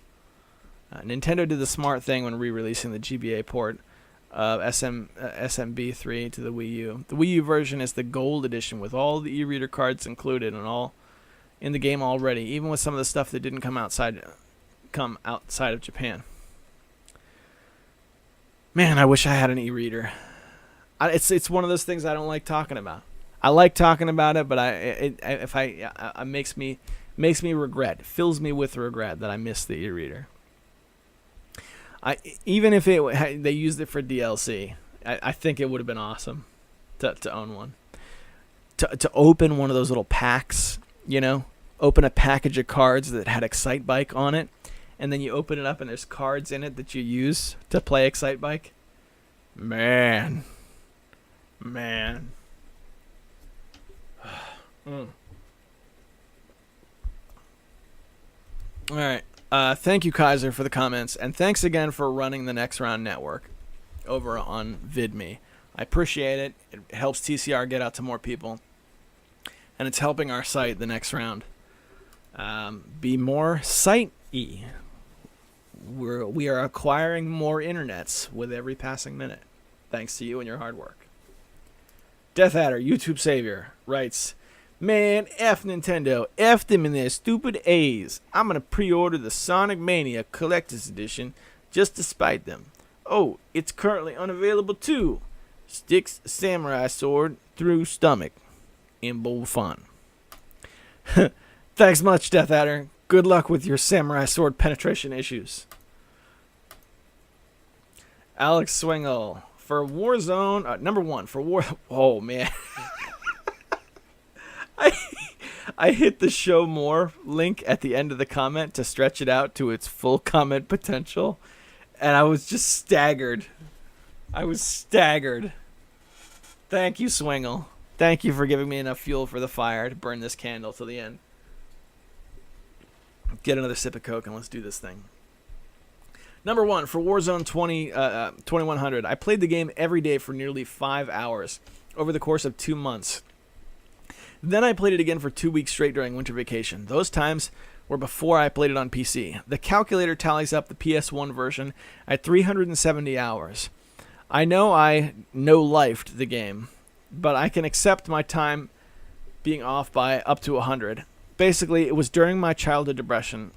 Nintendo did the smart thing when re-releasing the GBA port of SMB3 to the Wii U. The Wii U version is the gold edition with all the e-reader cards included and all in the game already, even with some of the stuff that didn't come outside of Japan. Man, I wish I had an e-reader. It's one of those things I don't like talking about. I like talking about it, but it makes me regret. It fills me with regret that I missed the e-reader. Even if they used it for DLC, I think it would have been awesome to own one. To open one of those little packs, open a package of cards that had Excite Bike on it, and then you open it up and there's cards in it that you use to play Excite Bike. Man. All right. Thank you, Kaiser, for the comments, and thanks again for running the Next Round Network over on VidMe. I appreciate it. It helps TCR get out to more people. And it's helping our site the next round be more site-y. We are acquiring more internets with every passing minute, thanks to you and your hard work. Death Adder, YouTube Savior, writes, "Man, F Nintendo. F them in their stupid A's. I'm going to pre-order the Sonic Mania Collector's Edition just to spite them. Oh, it's currently unavailable too. Sticks samurai sword through stomach. In bold font." Thanks much, Death Adder. Good luck with your samurai sword penetration issues. Alex Swingle, for Warzone, number 1 for War. Oh man, I hit the show more link at the end of the comment to stretch it out to its full comment potential, and I was just staggered. Thank you, Swingle. Thank you for giving me enough fuel for the fire to burn this candle till the end. Get another sip of Coke and let's do this thing. Number 1 for Warzone 2100. I played the game every day for nearly 5 hours over the course of 2 months. Then I played it again for 2 weeks straight during winter vacation. Those times were before I played it on PC. The calculator tallies up the PS1 version at 370 hours. I know I no-lifed the game, but I can accept my time being off by up to 100. Basically, it was during my childhood depression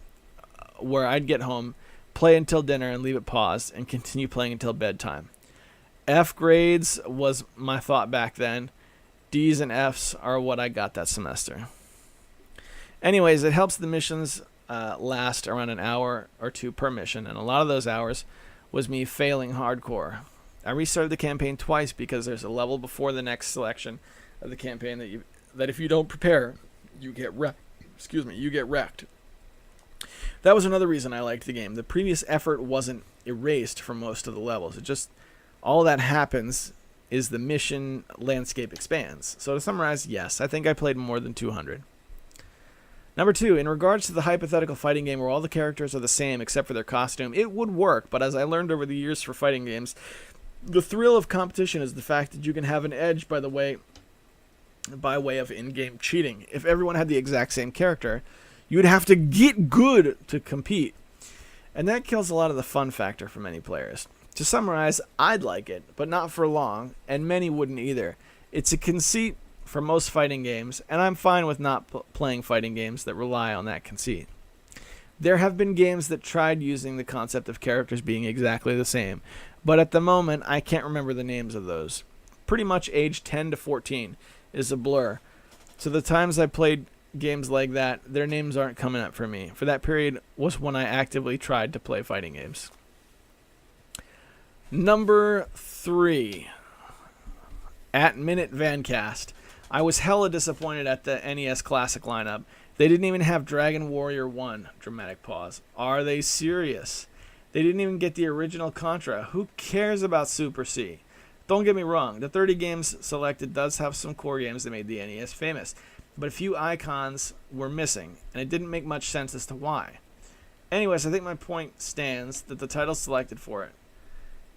where I'd get home, play until dinner, and leave it paused, and continue playing until bedtime. F grades was my thought back then. D's and F's are what I got that semester. Anyways, it helps the missions last around an hour or 2 per mission, and a lot of those hours was me failing hardcore. I restarted the campaign twice because there's a level before the next selection of the campaign that if you don't prepare, you get wrecked. You get wrecked. That was another reason I liked the game. The previous effort wasn't erased from most of the levels. It just, all that happens is the mission landscape expands. So to summarize, yes, I think I played more than 200. Number 2, in regards to the hypothetical fighting game where all the characters are the same except for their costume, it would work, but as I learned over the years for fighting games, the thrill of competition is the fact that you can have an edge by way of in-game cheating. If everyone had the exact same character, you would have to get good to compete. And that kills a lot of the fun factor for many players. To summarize, I'd like it, but not for long, and many wouldn't either. It's a conceit for most fighting games, and I'm fine with not playing fighting games that rely on that conceit. There have been games that tried using the concept of characters being exactly the same, but at the moment, I can't remember the names of those. Pretty much age 10 to 14 is a blur. So the times I played games like that, their names aren't coming up for me. For that period was when I actively tried to play fighting games. Number 3, at Minute Vancast. I was hella disappointed at the NES Classic lineup. They didn't even have Dragon Warrior 1. Dramatic pause. Are they serious? They didn't even get the original Contra. Who cares about Super C? Don't get me wrong, the 30 games selected does have some core games that made the NES famous, but a few icons were missing, and it didn't make much sense as to why. Anyways, I think my point stands that the title selected for it.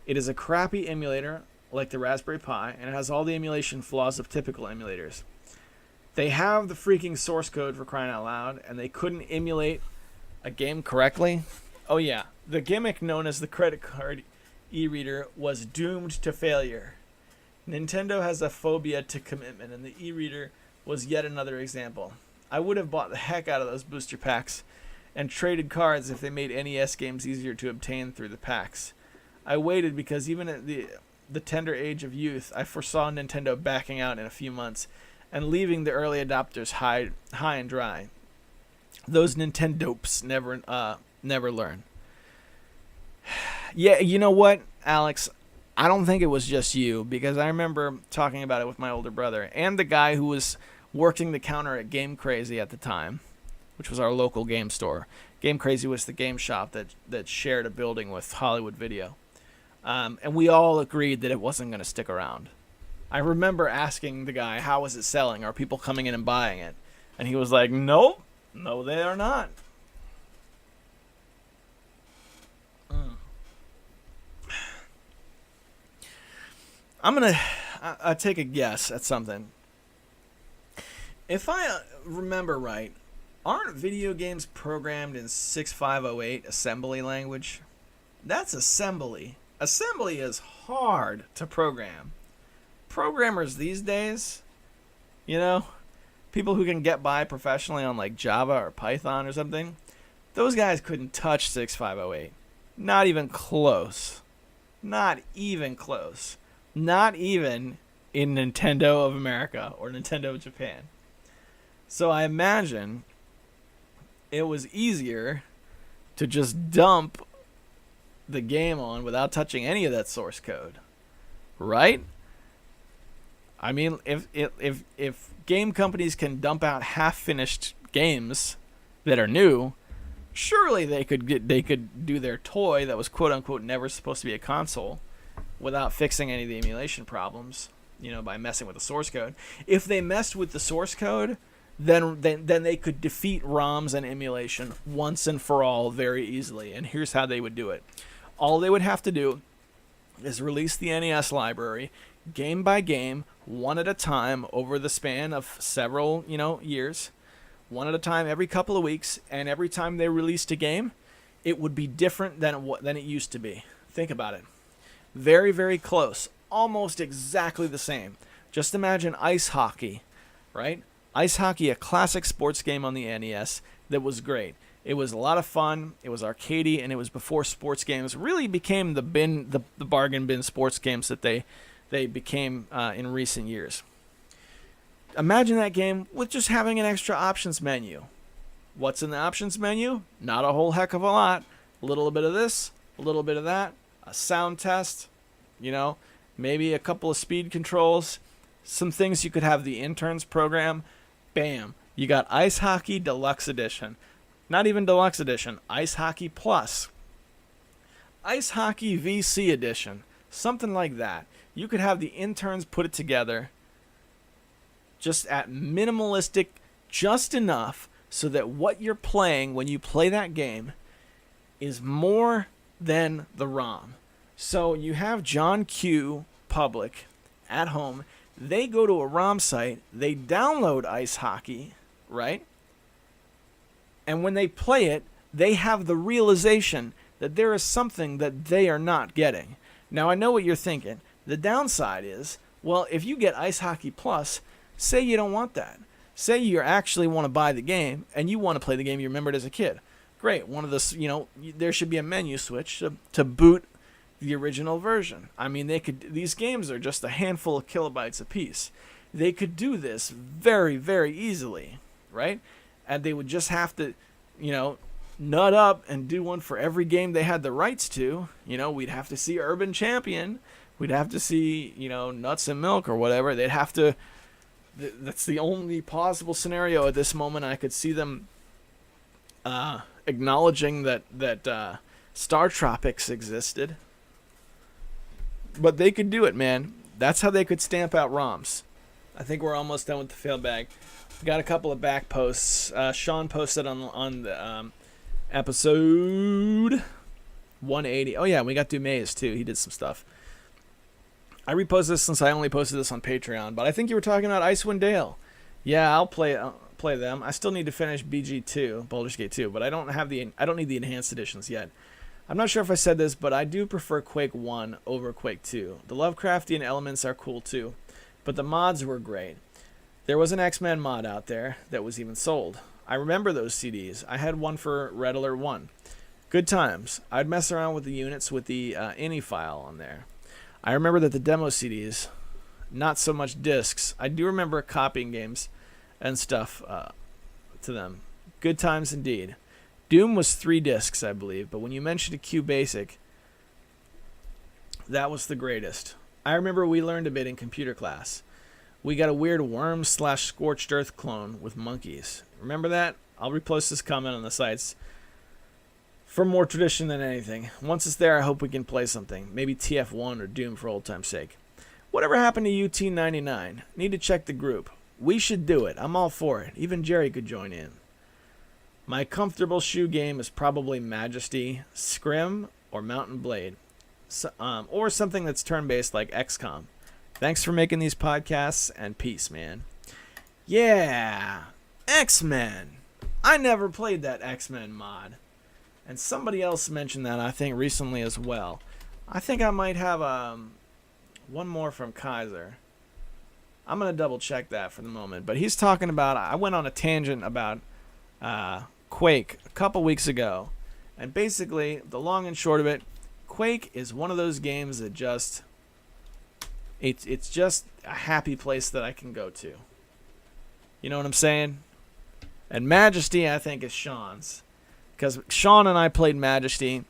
It is a crappy emulator, like the Raspberry Pi, and it has all the emulation flaws of typical emulators. They have the freaking source code for crying out loud, and they couldn't emulate a game correctly? Oh yeah, the gimmick known as the credit card e-reader was doomed to failure. Nintendo has a phobia to commitment, and the e-reader was yet another example. I would have bought the heck out of those booster packs and traded cards if they made NES games easier to obtain through the packs. I waited because even at the tender age of youth, I foresaw Nintendo backing out in a few months and leaving the early adopters high and dry. Those Nintendopes never learn. Yeah, you know what, Alex? I don't think it was just you, because I remember talking about it with my older brother and the guy who was working the counter at Game Crazy at the time, which was our local game store. Game Crazy was the game shop that shared a building with Hollywood Video. And we all agreed that it wasn't going to stick around. I remember asking the guy, how is it selling? Are people coming in and buying it? And he was like, nope, no, they are not. I'm going to take a guess at something. If I remember right, aren't video games programmed in 6508 assembly language? That's assembly. Assembly is hard to program. Programmers these days, you know, people who can get by professionally on like Java or Python or something, those guys couldn't touch 6508. Not even close. Not even close. Not even in Nintendo of America or Nintendo of Japan. So I imagine it was easier to just dump the game on without touching any of that source code. Right? I mean, if game companies can dump out half-finished games that are new, surely they could do their toy that was quote unquote never supposed to be a console without fixing any of the emulation problems, you know, by messing with the source code. If they messed with the source code, then they could defeat ROMs and emulation once and for all very easily. And here's how they would do it. All they would have to do is release the NES library game by game, one at a time over the span of several, years, one at a time every couple of weeks, and every time they released a game, it would be different than it used to be. Think about it. Very, very close. Almost exactly the same. Just imagine ice hockey, right? Ice hockey, a classic sports game on the NES that was great. It was a lot of fun. It was arcadey, and it was before sports games really became the bargain bin sports games that they became in recent years. Imagine that game with just having an extra options menu. What's in the options menu? Not a whole heck of a lot. A little bit of this, a little bit of that, a sound test, maybe a couple of speed controls, some things you could have the interns program. Bam, you got Ice Hockey Deluxe Edition. Not even Deluxe Edition, Ice Hockey Plus. Ice Hockey VC Edition, something like that. You could have the interns put it together just at minimalistic, just enough so that what you're playing when you play that game is more than the ROM. So you have John Q. Public at home. They go to a ROM site. They download Ice Hockey, right? And when they play it, they have the realization that there is something that they are not getting. Now, I know what you're thinking. The downside is, well, if you get Ice Hockey Plus, say you don't want that. Say you actually want to buy the game and you want to play the game you remembered as a kid. Great. One of the, there should be a menu switch to boot the original version. I mean, these games are just a handful of kilobytes apiece. They could do this very, very easily, right? And they would just have to, nut up and do one for every game they had the rights to. We'd have to see Urban Champion. We'd have to see, Nuts and Milk or whatever. They'd have to. That's the only possible scenario at this moment I could see them acknowledging that Star Tropics existed. But they could do it, man. That's how they could stamp out ROMs. I think we're almost done with the fail bag. Got a couple of back posts. Sean posted on the episode 180. Oh yeah, we got Dumaze too. He did some stuff. I reposted this since I only posted this on Patreon, but I think you were talking about Icewind Dale. Yeah, I'll play them. I still need to finish BG2, Baldur's Gate 2, but I don't need the enhanced editions yet. I'm not sure if I said this, but I do prefer Quake 1 over Quake 2. The Lovecraftian elements are cool too, but the mods were great. There was an X-Men mod out there that was even sold. I remember those CDs. I had one for Red Alert 1. Good times. I'd mess around with the units with the INI file on there. I remember that the demo CDs, not so much discs. I do remember copying games and stuff to them. Good times indeed. Doom was 3 discs, I believe, but when you mentioned a QBasic, that was the greatest. I remember we learned a bit in computer class. We got a weird Worms/Scorched Earth clone with monkeys. Remember that? I'll repost this comment on the sites. For more tradition than anything. Once it's there, I hope we can play something. Maybe TF1 or Doom for old time's sake. Whatever happened to UT99? Need to check the group. We should do it. I'm all for it. Even Jerry could join in. My comfortable shoe game is probably Majesty, Scrim, or Mountain Blade. Or something that's turn-based like XCOM. Thanks for making these podcasts, and peace, man. Yeah, X-Men. I never played that X-Men mod. And somebody else mentioned that, I think, recently as well. I think I might have one more from Kaiser. I'm going to double check that for the moment. But he's talking about, I went on a tangent about Quake a couple weeks ago. And basically, the long and short of it, Quake is one of those games that just, it's just a happy place that I can go to. You know what I'm saying? And Majesty, I think, is Sean's. Because Sean and I played Majesty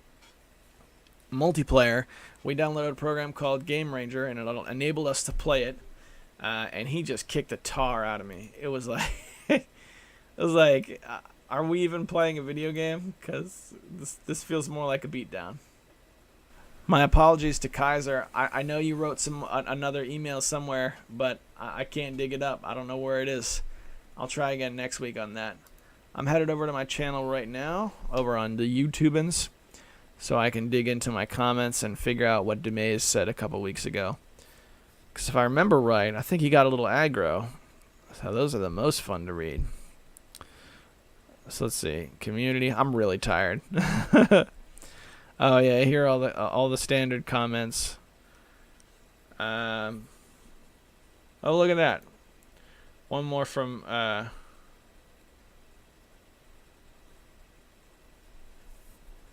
multiplayer. We downloaded a program called Game Ranger, and it enabled us to play it. And he just kicked the tar out of me. It was like, are we even playing a video game? Because this feels more like a beatdown. My apologies to Kaiser. I know you wrote another email somewhere, but I can't dig it up. I don't know where it is. I'll try again next week on that. I'm headed over to my channel right now, over on the YouTubans, so I can dig into my comments and figure out what Demayes said a couple weeks ago. Because if I remember right, I think he got a little aggro. So those are the most fun to read. So let's see. Community. I'm really tired. Oh yeah, here are all the standard comments. Oh, look at that. One more from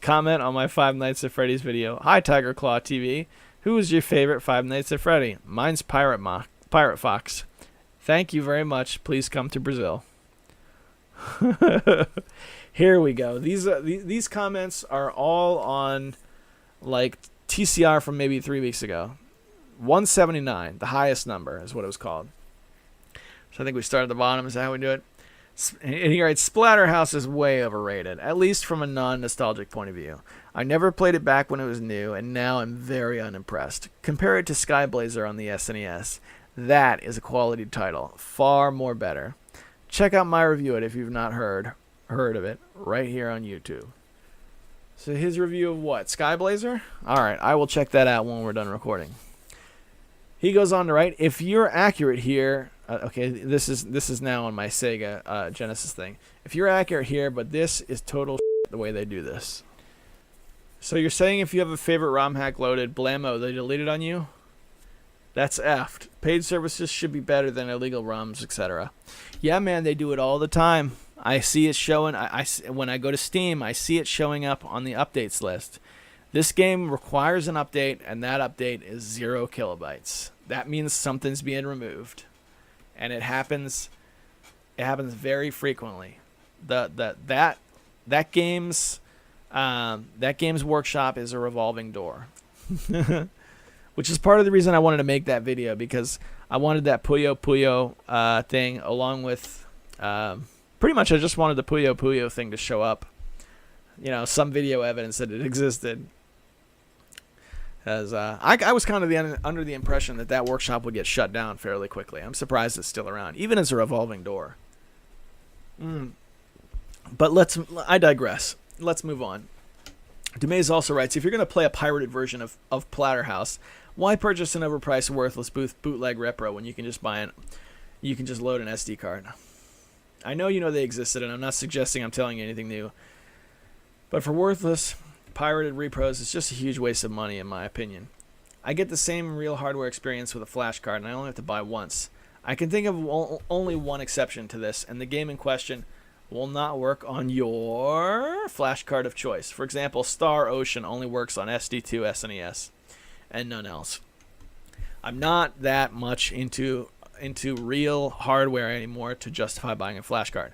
comment on my Five Nights at Freddy's video. Hi, Tiger Claw TV. Who is your favorite Five Nights at Freddy? Mine's Pirate Fox. Thank you very much. Please come to Brazil. Here we go. These comments are all on like TCR from maybe 3 weeks ago. 179, the highest number is what it was called. So I think we start at the bottom. Is that how we do it? And he writes, Splatterhouse is way overrated, at least from a non-nostalgic point of view. I never played it back when it was new, and now I'm very unimpressed. Compare it to Skyblazer on the SNES. That is a quality title. Far more better. Check out my review of it if you've not heard of it, right here on YouTube. So his review of what? Skyblazer? Alright, I will check that out when we're done recording. He goes on to write, if you're accurate here... okay, this is now on my Sega Genesis thing. If you're accurate here, but this is total shit the way they do this. So you're saying if you have a favorite ROM hack loaded, blammo, they delete it on you? That's effed. Paid services should be better than illegal ROMs, etc. Yeah, man, they do it all the time. I see it showing. When I go to Steam, I see it showing up on the updates list. This game requires an update, and that update is 0 kilobytes. That means something's being removed. And it happens very frequently. That game's workshop is a revolving door. Which is part of the reason I wanted to make that video, because I wanted that Puyo Puyo thing, along with pretty much I just wanted the Puyo Puyo thing to show up. You know, some video evidence that it existed. As I was kind of under the impression that workshop would get shut down fairly quickly. I'm surprised it's still around, even as a revolving door. But I digress. Let's move on. Demayes also writes, if you're going to play a pirated version of Splatterhouse, why purchase an overpriced, worthless bootleg repro when you can just you can just load an SD card? I know you know they existed, and I'm not suggesting I'm telling you anything new. But for worthless, pirated repros, it's just a huge waste of money, in my opinion. I get the same real hardware experience with a flash card, and I only have to buy once. I can think of only one exception to this, and the game in question will not work on your flash card of choice. For example, Star Ocean only works on SD2 SNES and none else. I'm not that much into real hardware anymore to justify buying a flash card.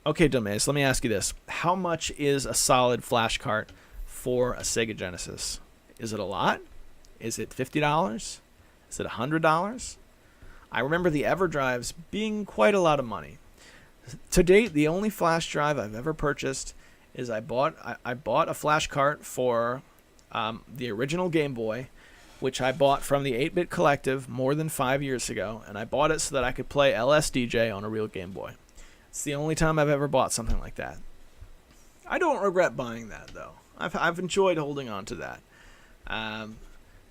Okay, Demayes, let me ask you this. How much is a solid flash card for a Sega Genesis? Is it a lot? Is it $50? Is it $100? I remember the EverDrives being quite a lot of money. To date, the only flash drive I've ever purchased is I bought a flash cart for the original Game Boy, which I bought from the 8-Bit Collective more than 5 years ago, and I bought it so that I could play LSDJ on a real Game Boy. It's the only time I've ever bought something like that. I don't regret buying that, though. I've enjoyed holding on to that.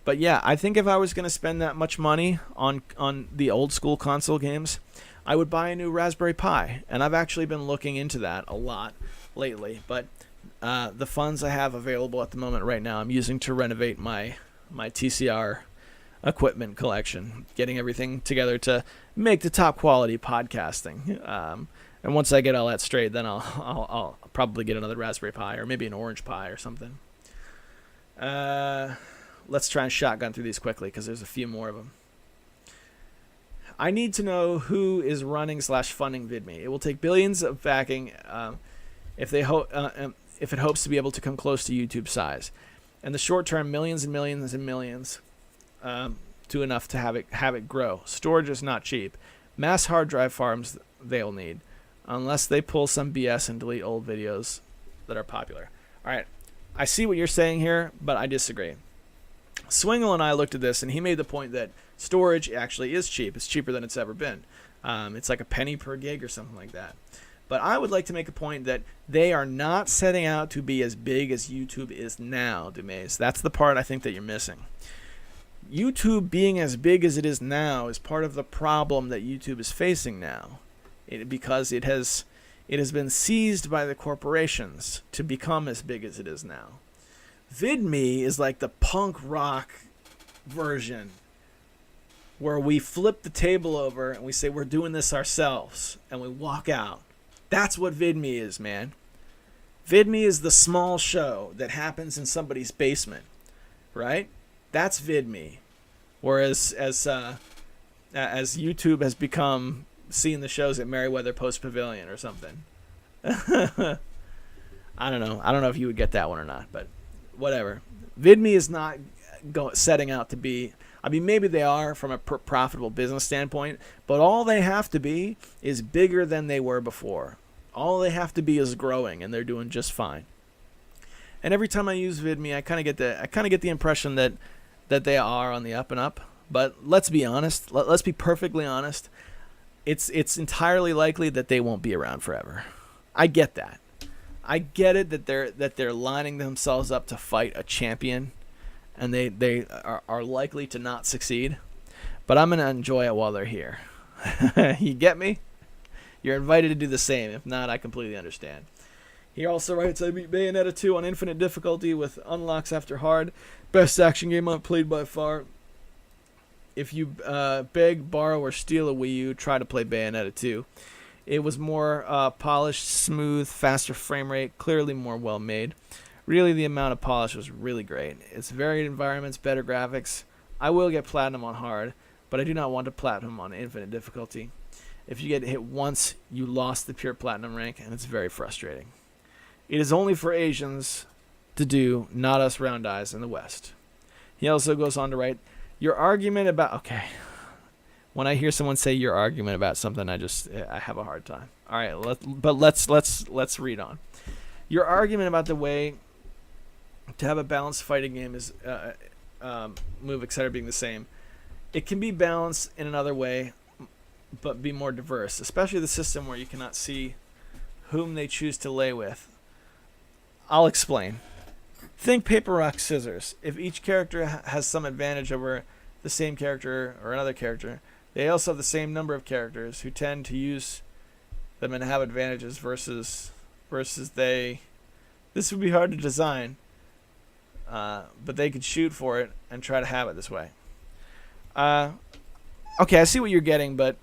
But yeah, I think if I was going to spend that much money on the old school console games, I would buy a new Raspberry Pi. And I've actually been looking into that a lot lately. But the funds I have available at the moment right now, I'm using to renovate my TCR equipment collection, getting everything together to make the top quality podcasting. And once I get all that straight, then I'll probably get another Raspberry Pi or maybe an Orange Pi or something. Let's try and shotgun through these quickly because there's a few more of them. I need to know who is running / funding VidMe. It will take billions of backing if it hopes to be able to come close to YouTube size. In the short term, millions and millions and millions to enough to have it grow. Storage is not cheap. Mass hard drive farms they'll need, unless they pull some BS and delete old videos that are popular. All right, I see what you're saying here, but I disagree. Swingle and I looked at this, and he made the point that storage actually is cheap. It's cheaper than it's ever been. It's like a penny per gig or something like that. But I would like to make a point that they are not setting out to be as big as YouTube is now, Dumaze. That's the part I think that you're missing. YouTube being as big as it is now is part of the problem that YouTube is facing now, because it has been seized by the corporations to become as big as it is now. VidMe is like the punk rock version where we flip the table over and we say we're doing this ourselves and we walk out. That's what VidMe is, man. VidMe is the small show that happens in somebody's basement, right? That's VidMe. Whereas as YouTube has become seeing the shows at Merriweather Post Pavilion or something. I don't know. I don't know if you would get that one or not, but whatever. VidMe is not setting out to be. I mean, maybe they are from a profitable business standpoint, but all they have to be is bigger than they were before. All they have to be is growing, and they're doing just fine. And every time I use VidMe, I kind of get the impression that they are on the up and up. But let's be honest. Let's be perfectly honest. It's entirely likely that they won't be around forever. I get that. I get it that they're lining themselves up to fight a champion, and they are likely to not succeed. But I'm gonna enjoy it while they're here. You get me? You're invited to do the same. If not, I completely understand. He also writes, I beat Bayonetta 2 on infinite difficulty with unlocks after hard. Best action game I've played by far. If you beg, borrow, or steal a Wii U, try to play Bayonetta 2. It was more polished, smooth, faster frame rate, clearly more well made. Really, the amount of polish was really great. It's varied environments, better graphics. I will get platinum on hard, but I do not want to platinum on infinite difficulty. If you get hit once, you lost the pure platinum rank, and it's very frustrating. It is only for Asians to do, not us round eyes in the West. He also goes on to write, your argument about... Okay. When I hear someone say your argument about something, I have a hard time. All right, let's read on. Your argument about the way to have a balanced fighting game is move, etc. being the same. It can be balanced in another way, but be more diverse, especially the system where you cannot see whom they choose to lay with. I'll explain. Think paper, rock, scissors. If each character has some advantage over the same character or another character, they also have the same number of characters who tend to use them and have advantages versus they. This would be hard to design, but they could shoot for it and try to have it this way. Okay, I see what you're getting, but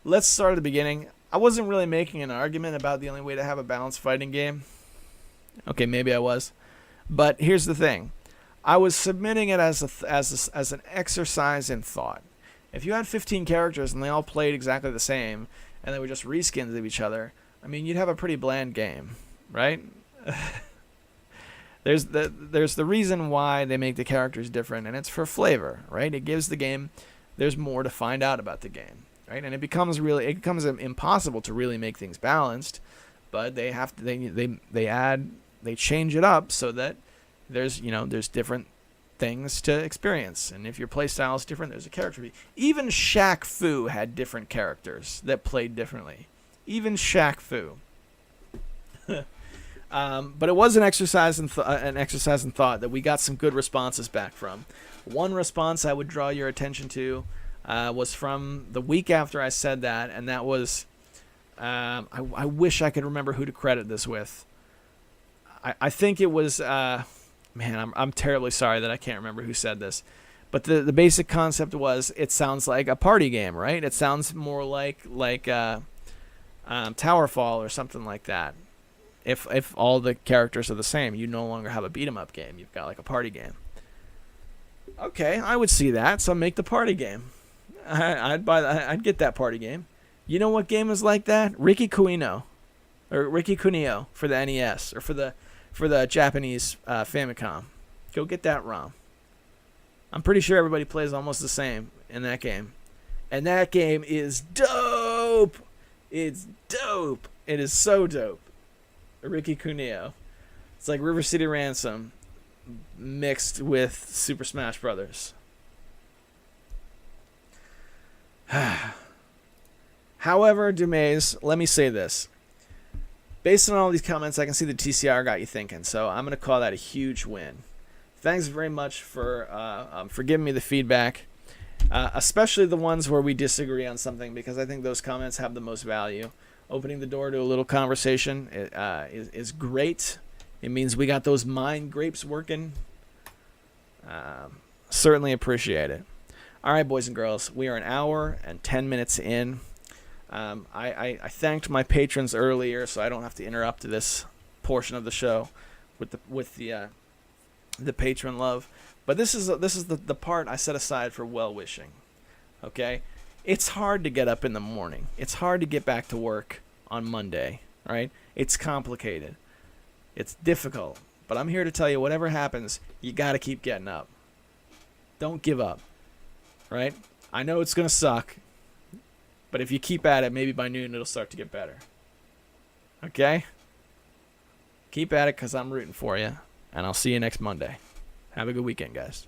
let's start at the beginning. I wasn't really making an argument about the only way to have a balanced fighting game. Okay, maybe I was. But here's the thing. I was submitting it as an exercise in thought. If you had 15 characters and they all played exactly the same, and they were just reskins of each other, I mean, you'd have a pretty bland game, right? There's the reason why they make the characters different, and it's for flavor, right? It gives the game, there's more to find out about the game, right? And it becomes impossible to really make things balanced, but they have to they change it up so that there's different things to experience, and if your playstyle is different, there's a character. Even Shaq Fu had different characters that played differently. Even Shaq Fu. But it was an exercise in thought that we got some good responses back from. One response I would draw your attention to was from the week after I said that, and that was, I wish I could remember who to credit this with. I think it was, man, I'm terribly sorry that I can't remember who said this. But the basic concept was, it sounds like a party game, right? It sounds more like Towerfall or something like that. If all the characters are the same, you no longer have a beat 'em up game. You've got like a party game. Okay, I would see that. So make the party game. I'd buy that. I'd get that party game. You know what game is like that? Ricky Kunio for the NES or for the Japanese Famicom. Go get that ROM. I'm pretty sure everybody plays almost the same in that game. And that game is dope. It's dope. It is so dope. Ricky Kunio. It's like River City Ransom mixed with Super Smash Brothers. However, Dumaze, let me say this. Based on all these comments, I can see the TCR got you thinking, so I'm going to call that a huge win. Thanks very much for giving me the feedback, especially the ones where we disagree on something, because I think those comments have the most value. Opening the door to a little conversation is great. It means we got those mind grapes working. Certainly appreciate it. All right, boys and girls, we are an hour and 10 minutes in. I thanked my patrons earlier, so I don't have to interrupt this portion of the show with the patron love. But this is the part I set aside for well wishing. Okay, it's hard to get up in the morning. It's hard to get back to work on Monday. Right? It's complicated. It's difficult. But I'm here to tell you, whatever happens, you got to keep getting up. Don't give up. Right? I know it's gonna suck. But if you keep at it, maybe by noon it'll start to get better. Okay? Keep at it, because I'm rooting for you. And I'll see you next Monday. Have a good weekend, guys.